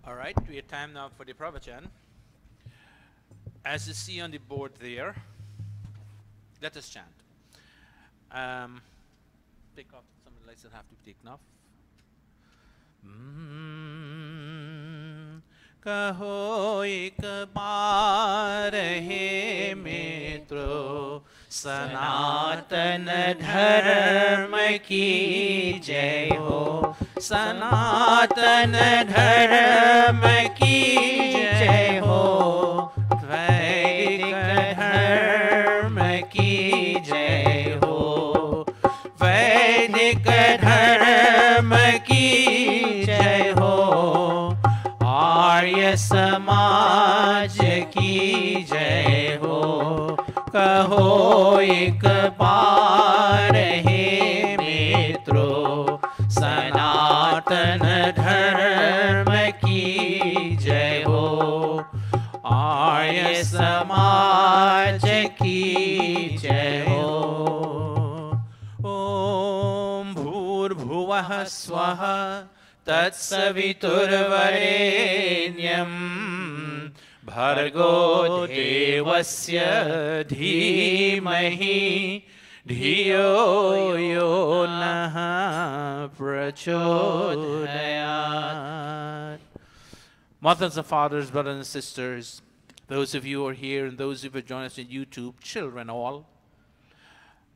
All right, we have time now for the pravachan. As you see on the board there, let us chant. Take off some of the lights that have to be taken off. कहो एक बार हे मित्रों सनातन धर्म की जय हो सनातन धर्म की जय हो वैदिक धर्म की जय हो वैदिक धर्म की जय हो आर्य समाज की जय हो कहो एक बार हे मित्रों सनातन धर्म की जय हो आर्य समाज की जय हो ओम भूर्भुवः स्वः तत्सवितुर्वरेण्यं भर्गो देवस्य धीमहि धियो यो नः प्रचोदयात्. Mothers and fathers, brothers and sisters, those of you who are here and those who have joined us on YouTube, children all,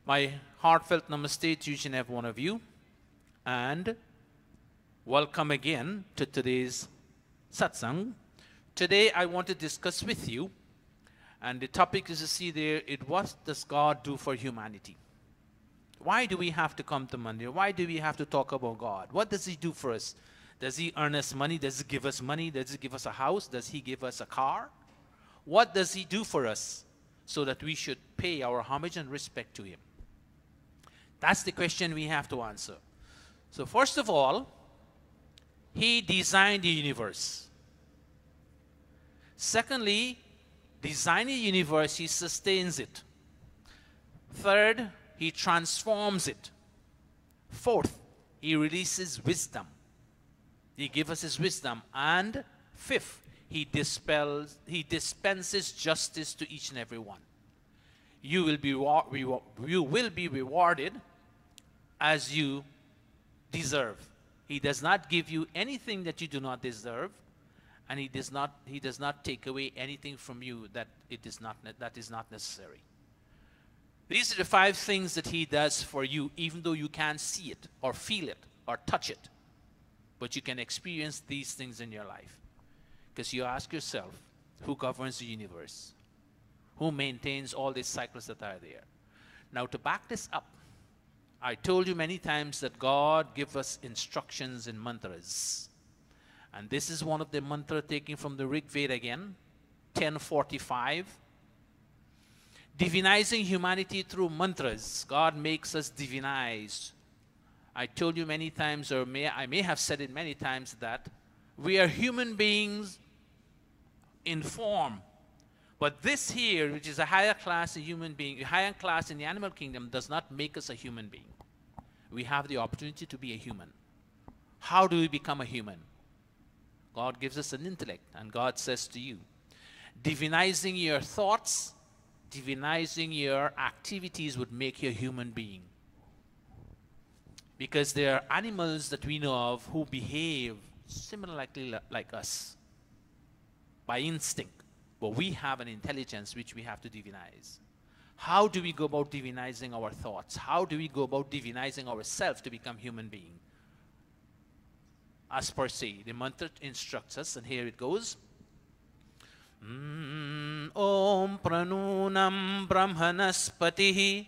my heartfelt namaste to each and every one of you, and welcome again to today's Satsang. Today I want to discuss with you, and the topic is to see there, what does God do for humanity? Why do we have to come to Monday? Why do we have to talk about God? What does He do for us? Does He earn us money? Does He give us money? Does He give us a house? Does He give us a car? What does He do for us so that we should pay our homage and respect to Him? That's the question we have to answer. So first of all, He designed the universe. Secondly, designing the universe, He sustains it. Third, He transforms it. Fourth, He releases wisdom. He gives us His wisdom. And fifth, He dispenses justice to each and every one. You will be rewarded as you deserve. He does not give you anything that you do not deserve, and He does not take away anything from you that is not necessary. These are the 5 things that He does for you, even though you can't see it or feel it or touch it. But you can experience these things in your life. Because you ask yourself, who governs the universe? Who maintains all these cycles that are there? Now, to back this up, I told you many times that God gives us instructions in mantras. And this is one of the mantra taken from the Rig Veda again, 10:45. Divinizing humanity through mantras. God makes us divinize. I told you many times, or I may have said it many times, that we are human beings in form. But this here, which is a higher class of human being, a higher class in the animal kingdom, does not make us a human being. We have the opportunity to be a human. How do we become a human? God gives us an intellect, and God says to you, divinizing your thoughts, divinizing your activities would make you a human being. Because there are animals that we know of who behave similarly like us by instinct. But we have an intelligence which we have to divinize. How do we go about divinizing our thoughts? How do we go about divinizing ourselves to become human being? As per se, the mantra instructs us, and here it goes. Om pranunam brahmanaspatihi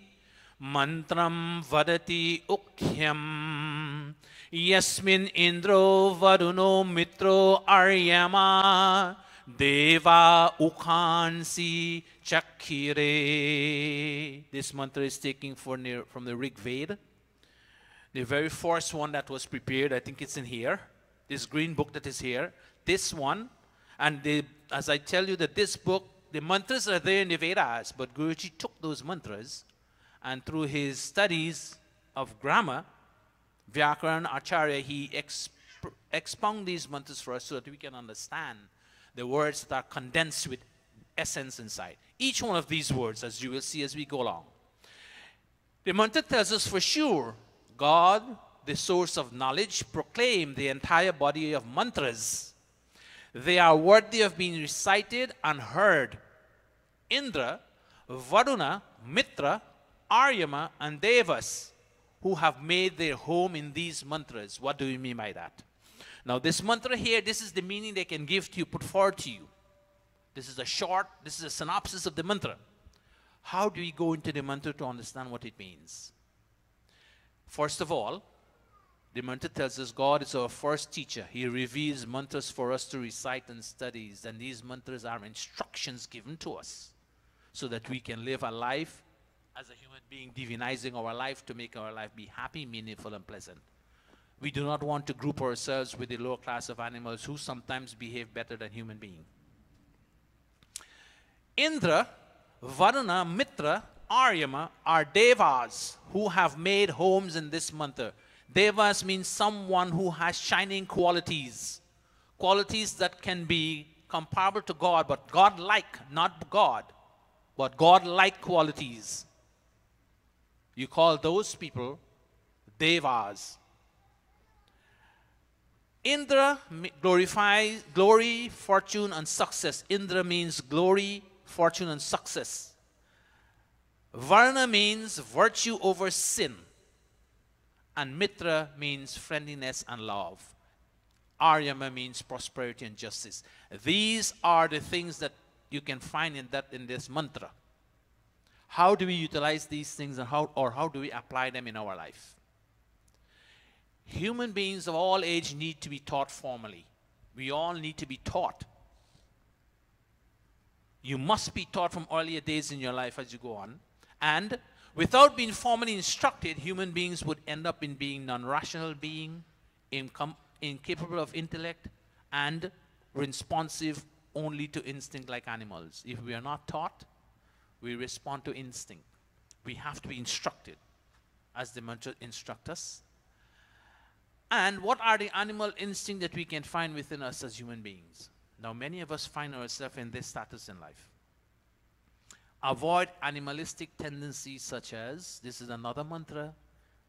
mantram vadati ukhyam yasmin indro varuno mitro aryama deva ukhansi chakhire. This mantra is taken from the Rig Veda. The very first one that was prepared, I think it's in here. This green book that is here. This one. And as I tell you that this book, the mantras are there in the Vedas, but Guruji took those mantras and through his studies, of grammar, Vyakaran Acharya, he expound these mantras for us so that we can understand the words that are condensed with essence inside. Each one of these words, as you will see as we go along. The mantra tells us for sure, God, the source of knowledge, proclaim the entire body of mantras. They are worthy of being recited and heard. Indra, Varuna, Mitra, Aryama, and Devas, who have made their home in these mantras. What do we mean by that? Now, this mantra here, this is the meaning they can give to you, put forward to you. This is a synopsis of the mantra. How do we go into the mantra to understand what it means? First of all, the mantra tells us God is our first teacher. He reveals mantras for us to recite and study, and these mantras are instructions given to us so that we can live a life as a human being, divinizing our life to make our life be happy, meaningful, and pleasant. We do not want to group ourselves with the lower class of animals who sometimes behave better than human beings. Indra, Varuna, Mitra, Aryama are devas who have made homes in this mantra. Devas means someone who has shining qualities. Qualities that can be comparable to God, but God-like, not God, but God-like qualities. You call those people devas. Indra glorifies glory, fortune, and success. Indra means glory, fortune, and success. Varna means virtue over sin. And Mitra means friendliness and love. Aryama means prosperity and justice. These are the things that you can find in this mantra. How do we utilize these things, and how do we apply them in our life? Human beings of all age need to be taught formally. We all need to be taught. You must be taught from earlier days in your life as you go on. And without being formally instructed, human beings would end up in being non-rational being, incapable of intellect, and responsive only to instinct like animals. If we are not taught, we respond to instinct. We have to be instructed, as the mantra instructs us. And what are the animal instincts that we can find within us as human beings? Now, many of us find ourselves in this status in life. Avoid animalistic tendencies such as, this is another mantra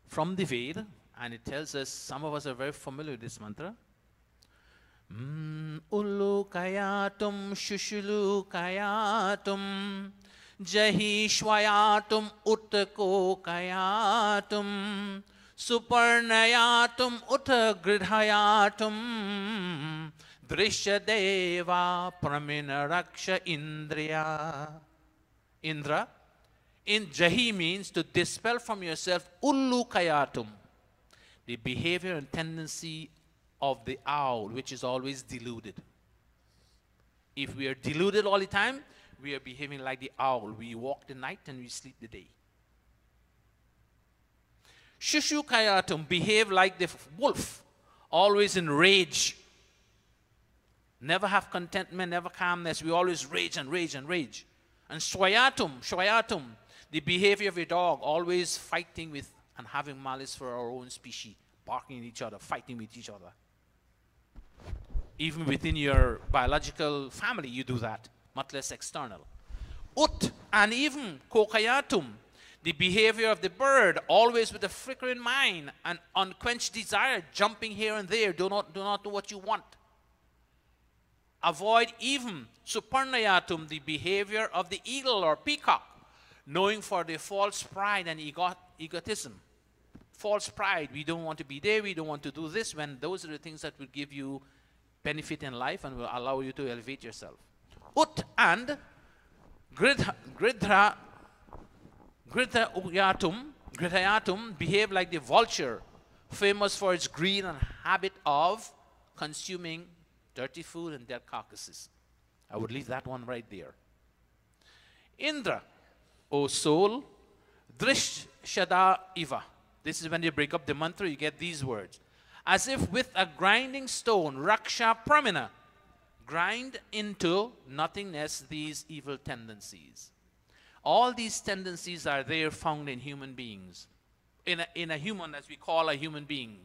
from the Veda, and it tells us, some of us are very familiar with this mantra. Ullu kayatum shushulu kayatum jahi shwayatum uttako kayatum suparnayatum uttagridhayatum drishya deva pramina raksha indriya. Indra, in Jahi means to dispel from yourself ullu kayatum, the behavior and tendency of the owl, which is always deluded. If we are deluded all the time, we are behaving like the owl. We walk the night and we sleep the day. Shushu kayatum, behave like the wolf, always in rage. Never have contentment, never calmness. We always rage and rage and rage. And shwayatum, the behavior of a dog, always fighting with and having malice for our own species, barking at each other, fighting with each other. Even within your biological family, you do that, much less external. Ut, and even kokayatum, the behavior of the bird, always with a flickering mind and unquenched desire, jumping here and there, do not do what you want. Avoid even suparnayatum, the behavior of the eagle or peacock, knowing for their false pride and egotism. False pride, we don't want to be there, we don't want to do this, when those are the things that will give you benefit in life and will allow you to elevate yourself. Ut and gridhayatum behave like the vulture, famous for its greed and habit of consuming dirty food and dead carcasses. I would leave that one right there. Indra, O soul, drishshada iva. This is when you break up the mantra, you get these words. As if with a grinding stone, raksha pramina, grind into nothingness these evil tendencies. All these tendencies are there found in human beings. in a human, as we call a human being.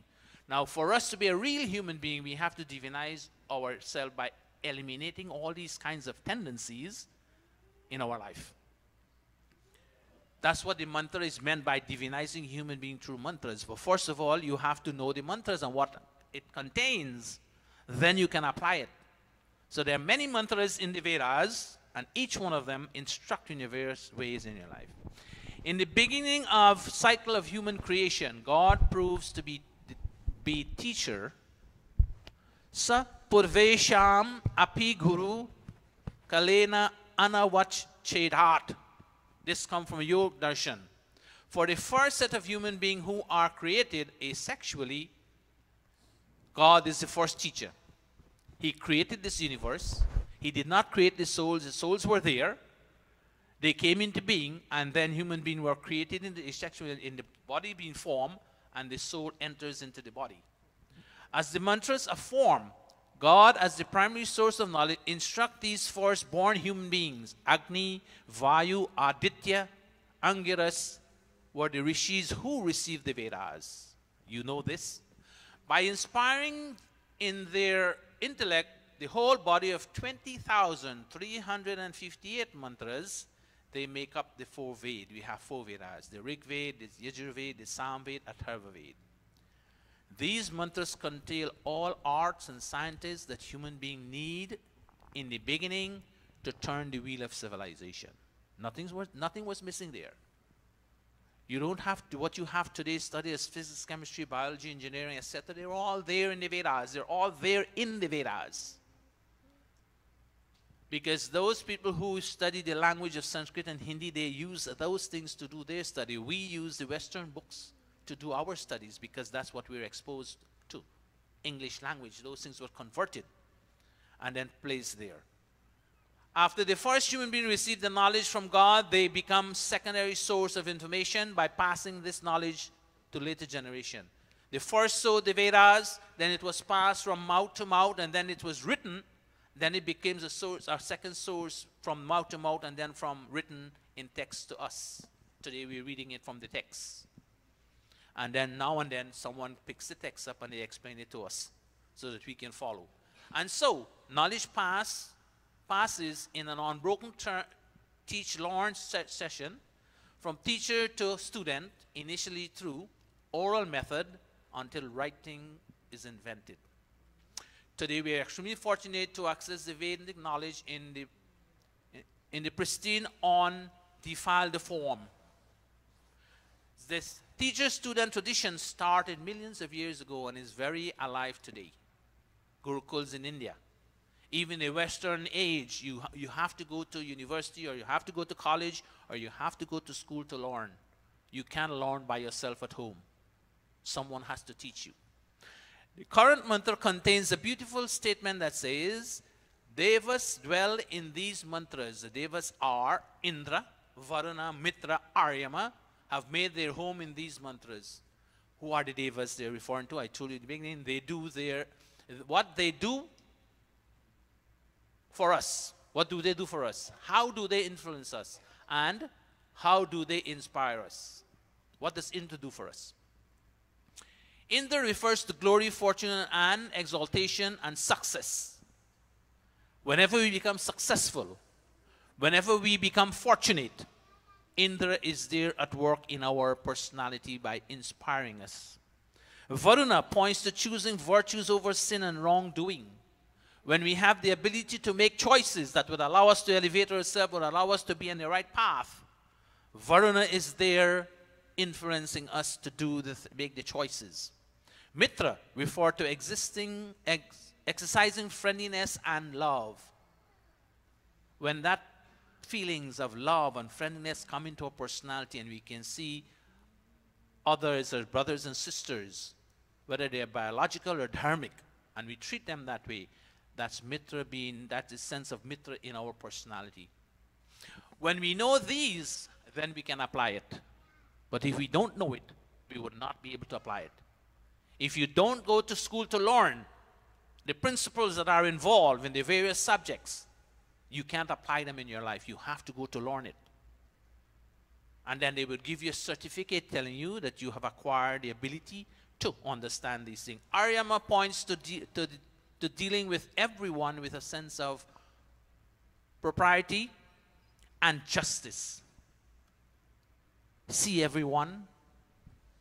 Now, for us to be a real human being, we have to divinize ourselves by eliminating all these kinds of tendencies in our life. That's what the mantra is meant by divinizing human being through mantras. But first of all, you have to know the mantras and what it contains. Then you can apply it. So there are many mantras in the Vedas, and each one of them instruct in various ways in your life. In the beginning of cycle of human creation, God proves to be teacher. Sa purvesham api guru kalena anavach chedhat. This comes from Yog Darshan. For the first set of human beings who are created asexually, God is the first teacher. He created this universe. He did not create the souls. The souls were there. They came into being, and then human beings were created in the asexual, in the body being formed, and the soul enters into the body. As the mantras are formed, God, as the primary source of knowledge, instruct these first-born human beings. Agni, Vayu, Aditya, Angiras were the rishis who received the Vedas. You know this. By inspiring in their intellect the whole body of 20,358 mantras, they make up the 4 Ved. We have 4 Vedas: the Rig Ved, the Yajur Ved, the Sam Ved, Atharva Ved. These mantras contain all arts and sciences that human beings need in the beginning to turn the wheel of civilization. Nothing was missing there. You don't have to, what you have today, study as physics, chemistry, biology, engineering, etc. They're all there in the Vedas. They're all there in the Vedas. Because those people who study the language of Sanskrit and Hindi, they use those things to do their study. We use the Western books to do our studies because that's what we're exposed to. English language, those things were converted and then placed there. After the first human being received the knowledge from God, they become secondary source of information by passing this knowledge to later generation. They first saw the Vedas, then it was passed from mouth to mouth, and then it was written. Then it became a source, our second source, from mouth to mouth, and then from written in text to us. Today we're reading it from the text. And then now and then someone picks the text up and they explain it to us so that we can follow. And so knowledge passes in an unbroken teach-learn session from teacher to student, initially through oral method until writing is invented. Today we are extremely fortunate to access the Vedic knowledge in the pristine, undefiled form. This teacher-student tradition started millions of years ago and is very alive today. Gurukuls in India. Even in the Western age, you have to go to university, or you have to go to college, or you have to go to school to learn. You can't learn by yourself at home. Someone has to teach you. The current mantra contains a beautiful statement that says, Devas dwell in these mantras. The Devas are Indra, Varuna, Mitra, Aryama, have made their home in these mantras. Who are the Devas they're referring to? I told you at the beginning, they do what they do for us. What do they do for us? How do they influence us? And how do they inspire us? What does Indra do for us? Indra refers to glory, fortune, and exaltation and success. Whenever we become successful, whenever we become fortunate, Indra is there at work in our personality by inspiring us. Varuna points to choosing virtues over sin and wrongdoing. When we have the ability to make choices that would allow us to elevate ourselves, would allow us to be on the right path, Varuna is there influencing us to make the choices. Mitra refer to exercising friendliness and love. When that feelings of love and friendliness come into our personality and we can see others as brothers and sisters, whether they are biological or dharmic, and we treat them that way, that's Mitra being, that's the sense of Mitra in our personality. When we know these, then we can apply it. But if we don't know it, we would not be able to apply it. If you don't go to school to learn the principles that are involved in the various subjects, you can't apply them in your life. You have to go to learn it. And then they will give you a certificate telling you that you have acquired the ability to understand these things. Aryama points to dealing with everyone with a sense of propriety and justice. See everyone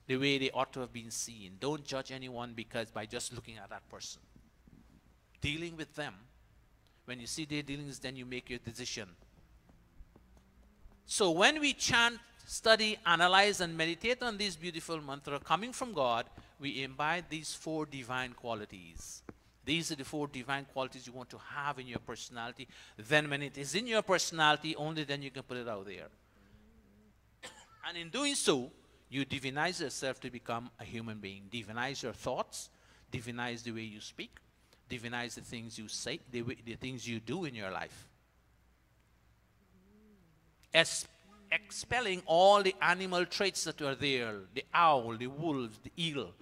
the way they ought to have been seen. Don't judge anyone by just looking at that person. Dealing with them, when you see their dealings, then you make your decision. So when we chant, study, analyze, and meditate on these beautiful mantras coming from God, we imbibe these 4 divine qualities. These are the 4 divine qualities you want to have in your personality. Then when it is in your personality, only then you can put it out there. And in doing so, you divinize yourself to become a human being. Divinize your thoughts, divinize the way you speak, divinize the things you say, the things you do in your life. Expelling all the animal traits that are there, the owl, the wolf, the eagle,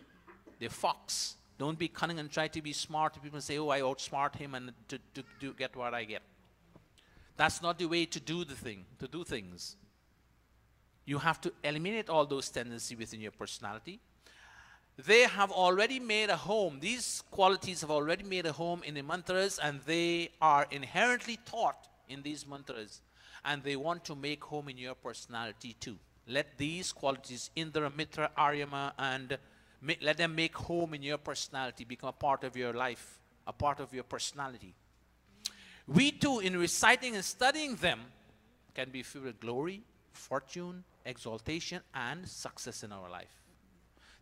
the fox. Don't be cunning and try to be smart. People say, oh, I outsmart him and to get what I get. That's not the way to do things. You have to eliminate all those tendencies within your personality. They have already made a home. These qualities have already made a home in the mantras, and they are inherently taught in these mantras. And they want to make home in your personality too. Let these qualities, Indra, Mitra, Aryama, and let them make home in your personality, become a part of your life, a part of your personality. We too, in reciting and studying them, can be filled with glory, fortune, exaltation, and success in our life.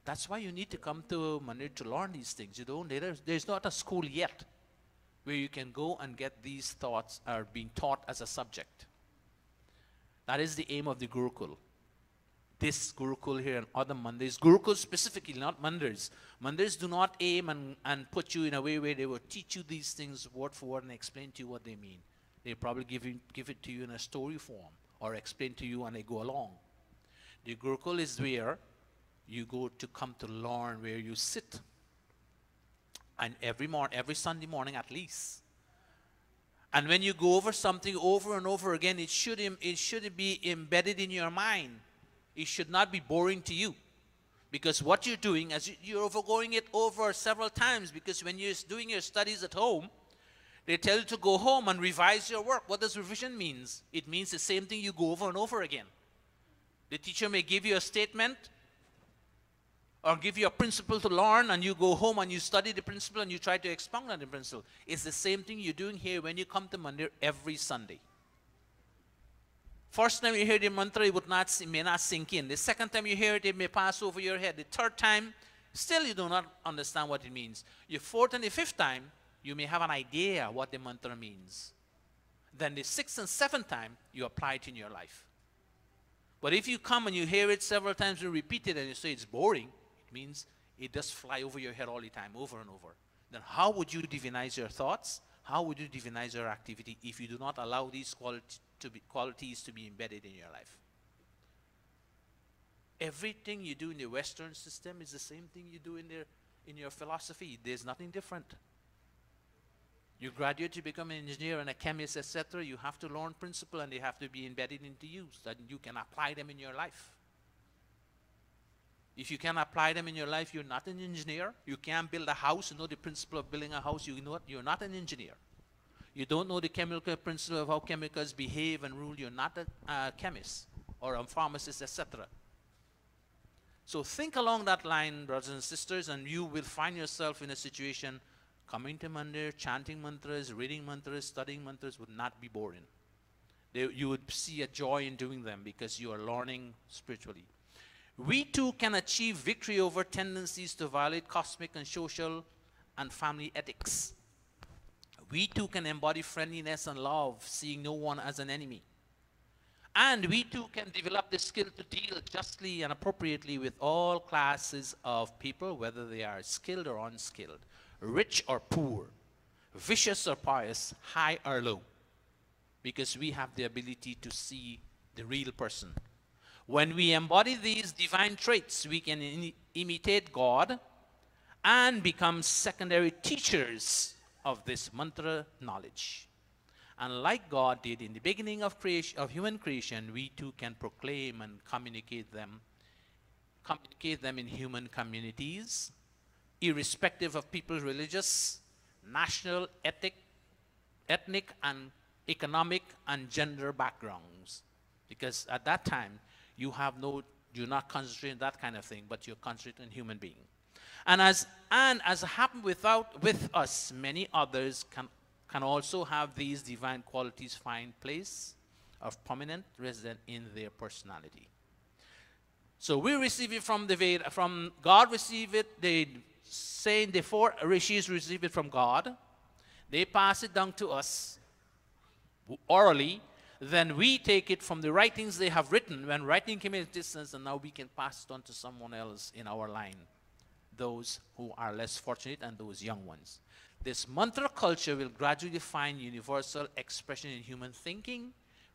That's why you need to come to Mandir to learn these things. There's not a school yet where you can go and get these thoughts are being taught as a subject. That is the aim of the Gurukul. This Gurukul here and other mandirs, Gurukul specifically, not mandirs. Mandirs do not aim and put you in a way where they will teach you these things word for word and explain to you what they mean. They probably give it to you in a story form or explain to you and they go along. The Gurukul is where you go to come to learn, where you sit. And every Sunday morning at least. And when you go over something over and over again, it should be embedded in your mind. It should not be boring to you. Because what you're doing, you're going it over several times, because when you're doing your studies at home, they tell you to go home and revise your work. What does revision mean? It means the same thing you go over and over again. The teacher may give you a statement or give you a principle to learn, and you go home and you study the principle and you try to expound on the principle. It's the same thing you're doing here when you come to Mandir every Sunday. First time you hear the mantra, it may not sink in. The second time you hear it, it may pass over your head. The third time, still you do not understand what it means. Your fourth and the fifth time, you may have an idea what the mantra means. Then the sixth and seventh time, you apply it in your life. But if you come and you hear it several times, you repeat it and you say it's boring, it means it does fly over your head all the time, over and over. Then how would you divinize your thoughts? How would you divinize your activity if you do not allow these qualities to be embedded in your life? Everything you do in the Western system is the same thing you do in your philosophy. There's nothing different. You graduate to become an engineer and a chemist, etc. You have to learn principle and they have to be embedded into you so that you can apply them in your life. If you can apply them in your life, you're not an engineer. You can't build a house and know the principle of building a house. You know what? You're not an engineer. You don't know the chemical principle of how chemicals behave and rule. You're not a chemist or a pharmacist, etc. So think along that line, brothers and sisters, and you will find yourself in a situation coming to Mandir, chanting mantras, reading mantras, studying mantras would not be boring. You would see a joy in doing them because you are learning spiritually. We too can achieve victory over tendencies to violate cosmic and social and family ethics. We too can embody friendliness and love, seeing no one as an enemy. And we too can develop the skill to deal justly and appropriately with all classes of people, whether they are skilled or unskilled, rich or poor, vicious or pious, high or low, because we have the ability to see the real person. When we embody these divine traits, we can imitate God and become secondary teachers of this mantra knowledge. And like God did in the beginning of creation, of human creation, we too can proclaim and communicate them in human communities, irrespective of people's religious, national, ethnic and economic and gender backgrounds. Because at that time, you're not concentrating on that kind of thing, but you're concentrating on human being. And as happened with us, many others can also have these divine qualities find place of permanent resident in their personality. So we receive it from the Veda, from God receive it, the four rishis receive it from God. They pass it down to us orally. Then we take it from the writings they have written when writing came in existence, and now we can pass it on to someone else in our line, those who are less fortunate and those young ones. This mantra culture will gradually find universal expression in human thinking,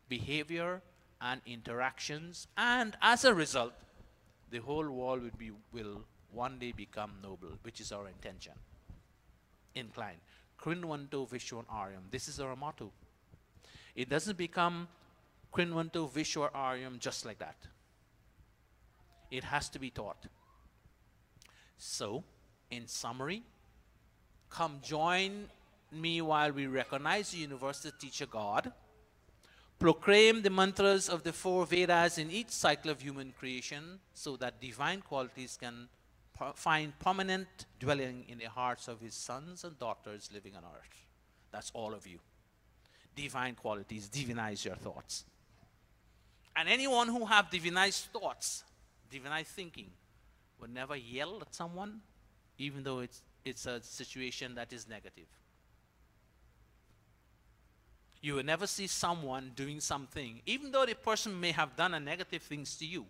behavior, and interactions, and as a result, the whole world will one day become noble, which is our intention. Incline. Krinvanto Vishwan Aryam. This is our motto. It doesn't become Krinvanto Vishwa Aryam just like that. It has to be taught. So, in summary, come join me while we recognize the universal teacher God, proclaim the mantras of the four Vedas in each cycle of human creation so that divine qualities can find permanent dwelling in the hearts of his sons and daughters living on earth. That's all of you. Divine qualities, divinize your thoughts. And anyone who have divinized thoughts, divinized thinking, would never yell at someone, even though it's a situation that is negative. You will never see someone doing something, even though the person may have done a negative things to you.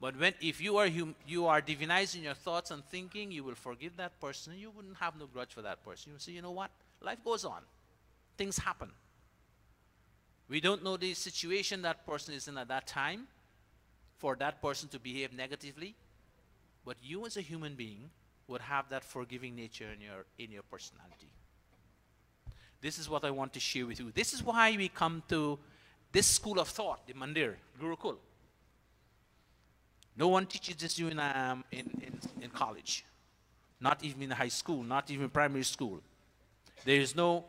But if you are divinizing your thoughts and thinking, you will forgive that person. You wouldn't have no grudge for that person. You will say, you know what? Life goes on. Things happen. We don't know the situation that person is in at that time for that person to behave negatively. But you as a human being would have that forgiving nature in your personality. This is what I want to share with you. This is why we come to this school of thought, the Mandir, Gurukula. No one teaches this you in college, not even in high school, not even primary school. There is no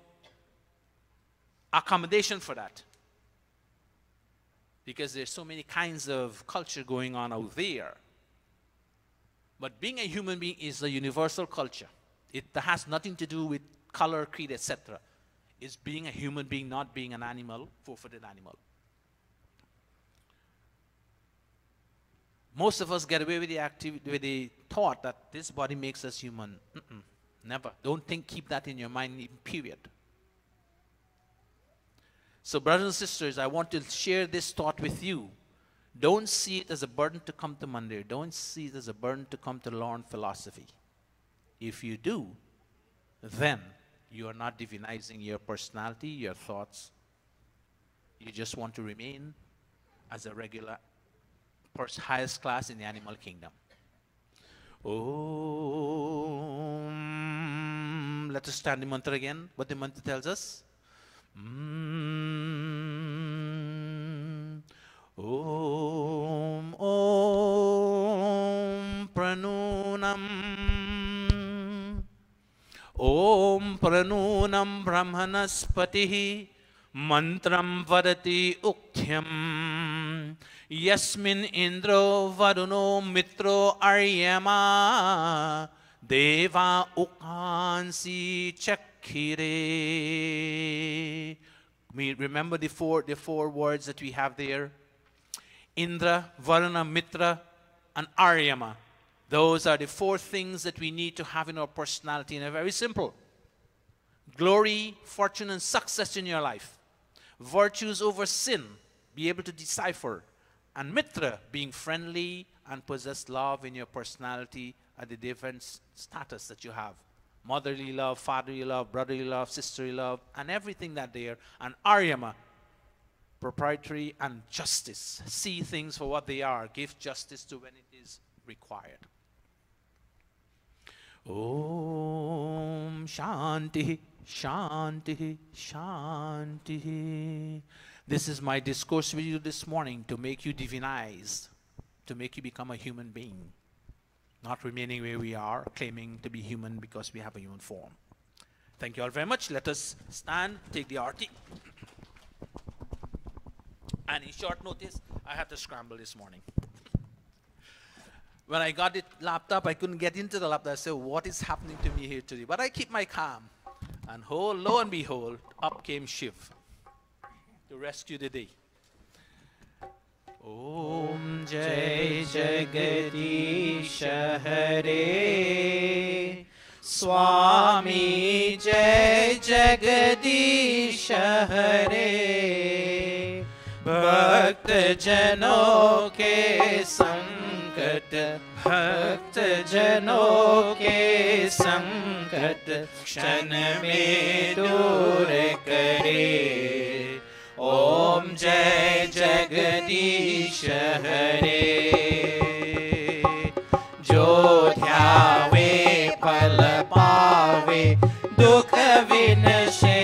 accommodation for that because there's so many kinds of culture going on out there. But being a human being is a universal culture. It has nothing to do with color, creed, etc. It's being a human being, not being an animal, four-footed animal. Most of us get away with the thought that this body makes us human. Never. Don't keep that in your mind, period. So brothers and sisters, I want to share this thought with you. Don't see it as a burden to come to Mandir. Don't see it as a burden to come to learn philosophy. If you do, then you are not divinizing your personality, your thoughts. You just want to remain as a regular highest class in the animal kingdom. Om. Let us stand the mantra again. What the mantra tells us. Om. Om. Pranunam. Om. Pranunam Brahmanaspatihi. Mantram vadati ukthyam. Yasmin Indro Varuno Mitro Aryama Deva Ukansi Chakhire. Remember the four words that we have there? Indra, Varuna, Mitra, and Aryama. Those are the four things that we need to have in our personality, and they're very simple. Glory, fortune, and success in your life. Virtues over sin. Be able to decipher. And Mitra, being friendly and possess love in your personality at the different status that you have. Motherly love, fatherly love, brotherly love, sisterly love, and everything that there. And Aryama, proprietary and justice. See things for what they are. Give justice to when it is required. Om Shanti. Shanti, Shanti. This is my discourse with you this morning to make you divinize, to make you become a human being, not remaining where we are, claiming to be human because we have a human form. Thank you all very much. Let us stand, take the arti. And in short notice, I had to scramble this morning. When I got the laptop, I couldn't get into the laptop. I said, what is happening to me here today? But I keep my calm. And lo and behold, up came Shiv to rescue the day. Om Jai Jagadish Hare, Swami Jai Jagadish Hare, Bhakt Jano ke संकट भक्त जनों के संकट क्षण में दूर करे ओम जय जगदीश हरे जो ध्यावे फल पावे दुख विनशे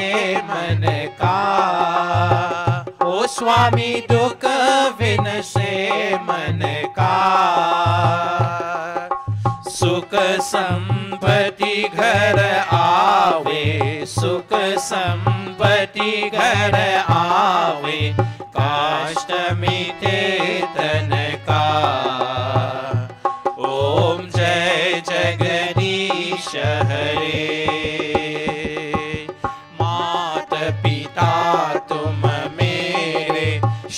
मन का ओ स्वामी दुख विनशे मन का सुख संपत्ति घर आवे सुख संपत्ति घर आवे काष्ट मिटे तन का ओम जय जगदीश हरे मात पिता तुम मेरे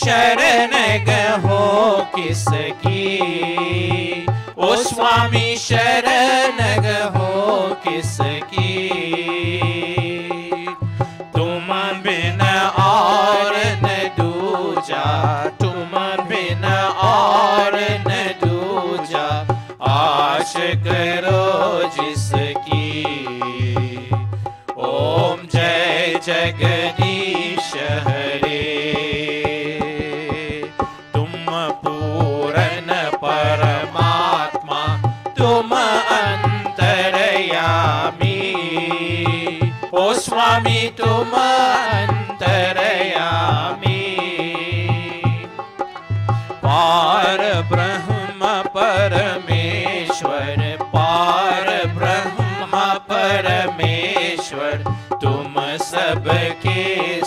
शरण गहो किसकी ओ स्वामी शरण गहो किसकी तुम बिन और न दूजा तुम बिन और न दूजा आश करो जिसकी ओम जय जगदीश हरे तुम पूर्ण परमात्मा तुम अंतरयामी ओ स्वामी तुम अंतरयामी पार ब्रह्म परमेश्वर पार ब्रह्म परमेश्वर तुम सबके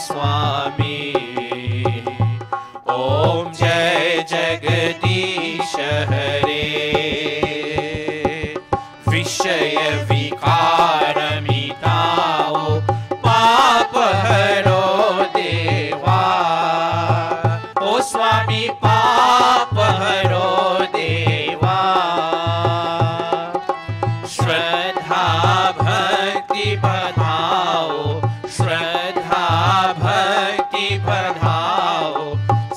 स्वामी ओम जय जगदीश हरे विषय विकार मिटाओ पाप हरो देवा ओ स्वामी पाप हरो देवा श्रद्धा भक्ति बढ़ाओ श्रद्धा भक्ति बढ़ाओ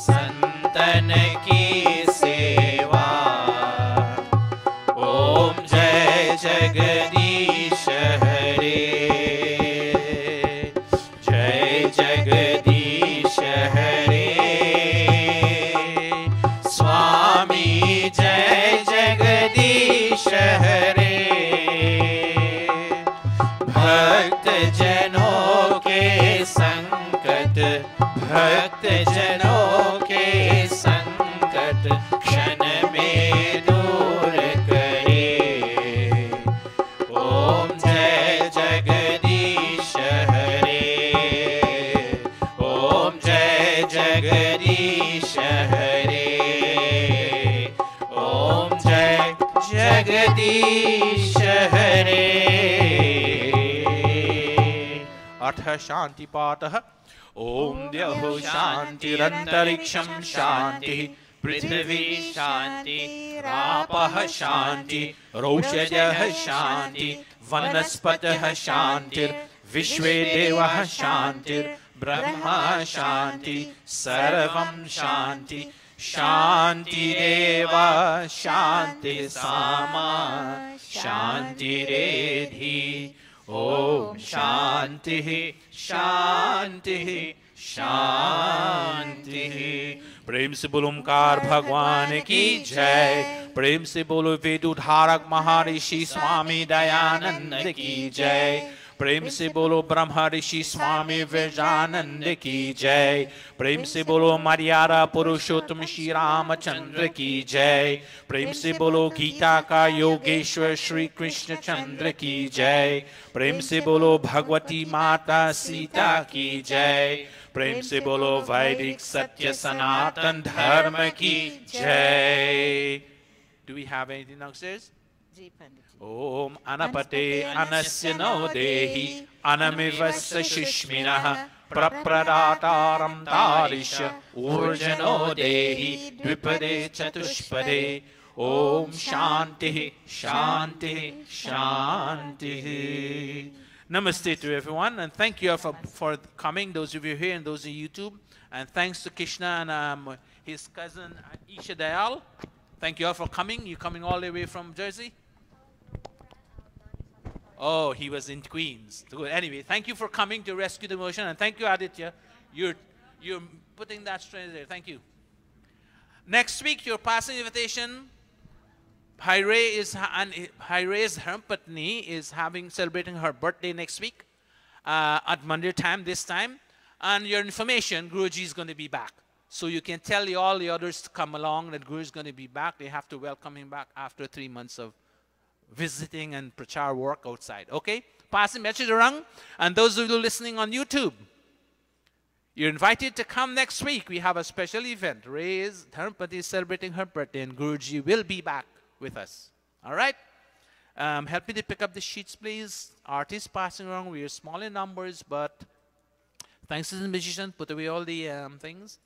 संतन की सेवा ओम जय जगदीश हरे जय जगदीश हरे स्वामी जय जगदीश हरे भक्त जनों के संकट भक्त जनों के संकट क्षण में दूर करे ओम जय जगदीश हरे ओम जय जगदीश हरे ओम जय जगदीश हरे अथ शांति पाठः ओम द्यौः शान्तिरन्तरिक्षं शान्तिः पृथिवी शान्ति रापः शान्ति रौषधयः शान्ति वनस्पतयः शान्तिर्विश्वे देवः शान्तिर्ब्रह्मा शान्ति सर्वं शान्ति शान्तिरेव शान्ति सामा शान्तिरेधि ओम शान्तिः शान्तिः शान्तिः प्रेम से बोलो ओंकार भगवान की जय प्रेम से बोलो वेद उद्धारक महर्षि स्वामी दयानंद की जय प्रेम से बोलो ब्रह्मर्षि स्वामी विवेकानंद की जय, प्रेम से बोलो मर्यादा पुरुषोत्तम श्री रामचंद्र की जय, प्रेम से बोलो गीता का योगेश्वर श्री कृष्ण चंद्र की जय, प्रेम से बोलो भगवती माता सीता की जय, प्रेम से बोलो वैदिक सत्य सनातन धर्म की जय. Do we have anything downstairs? Ji Pandit ji. Om anapate anasya no dehi anamivasya shishminah prapradaataram tarisha urjano dehi dvipade chatushpade. Om shanti shanti shanti. Namaste to everyone, and thank you all for coming, those of you here and those on YouTube. And thanks to Krishna and his cousin Isha Dayal. Thank you all for coming. You're coming all the way from Jersey? Oh, he was in Queens. Good. Anyway, thank you for coming to Rescue Devotion, and thank you, Aditya. You're putting that straight there. Thank you. Next week, your passing invitation. Haire's Hermpatni is celebrating her birthday next week at Monday time, this time. And your information, Guruji is going to be back. So you can tell all the others to come along that Guru is going to be back. They have to welcome him back after 3 months of visiting and prachar work outside. Okay? Passing message around. And those of you listening on YouTube, you're invited to come next week. We have a special event. Dharmapati is celebrating her birthday, and Guruji will be back with us. All right? Help me to pick up the sheets, please. Artists passing around. We are small in numbers, but thanks to the musician, put away all the things.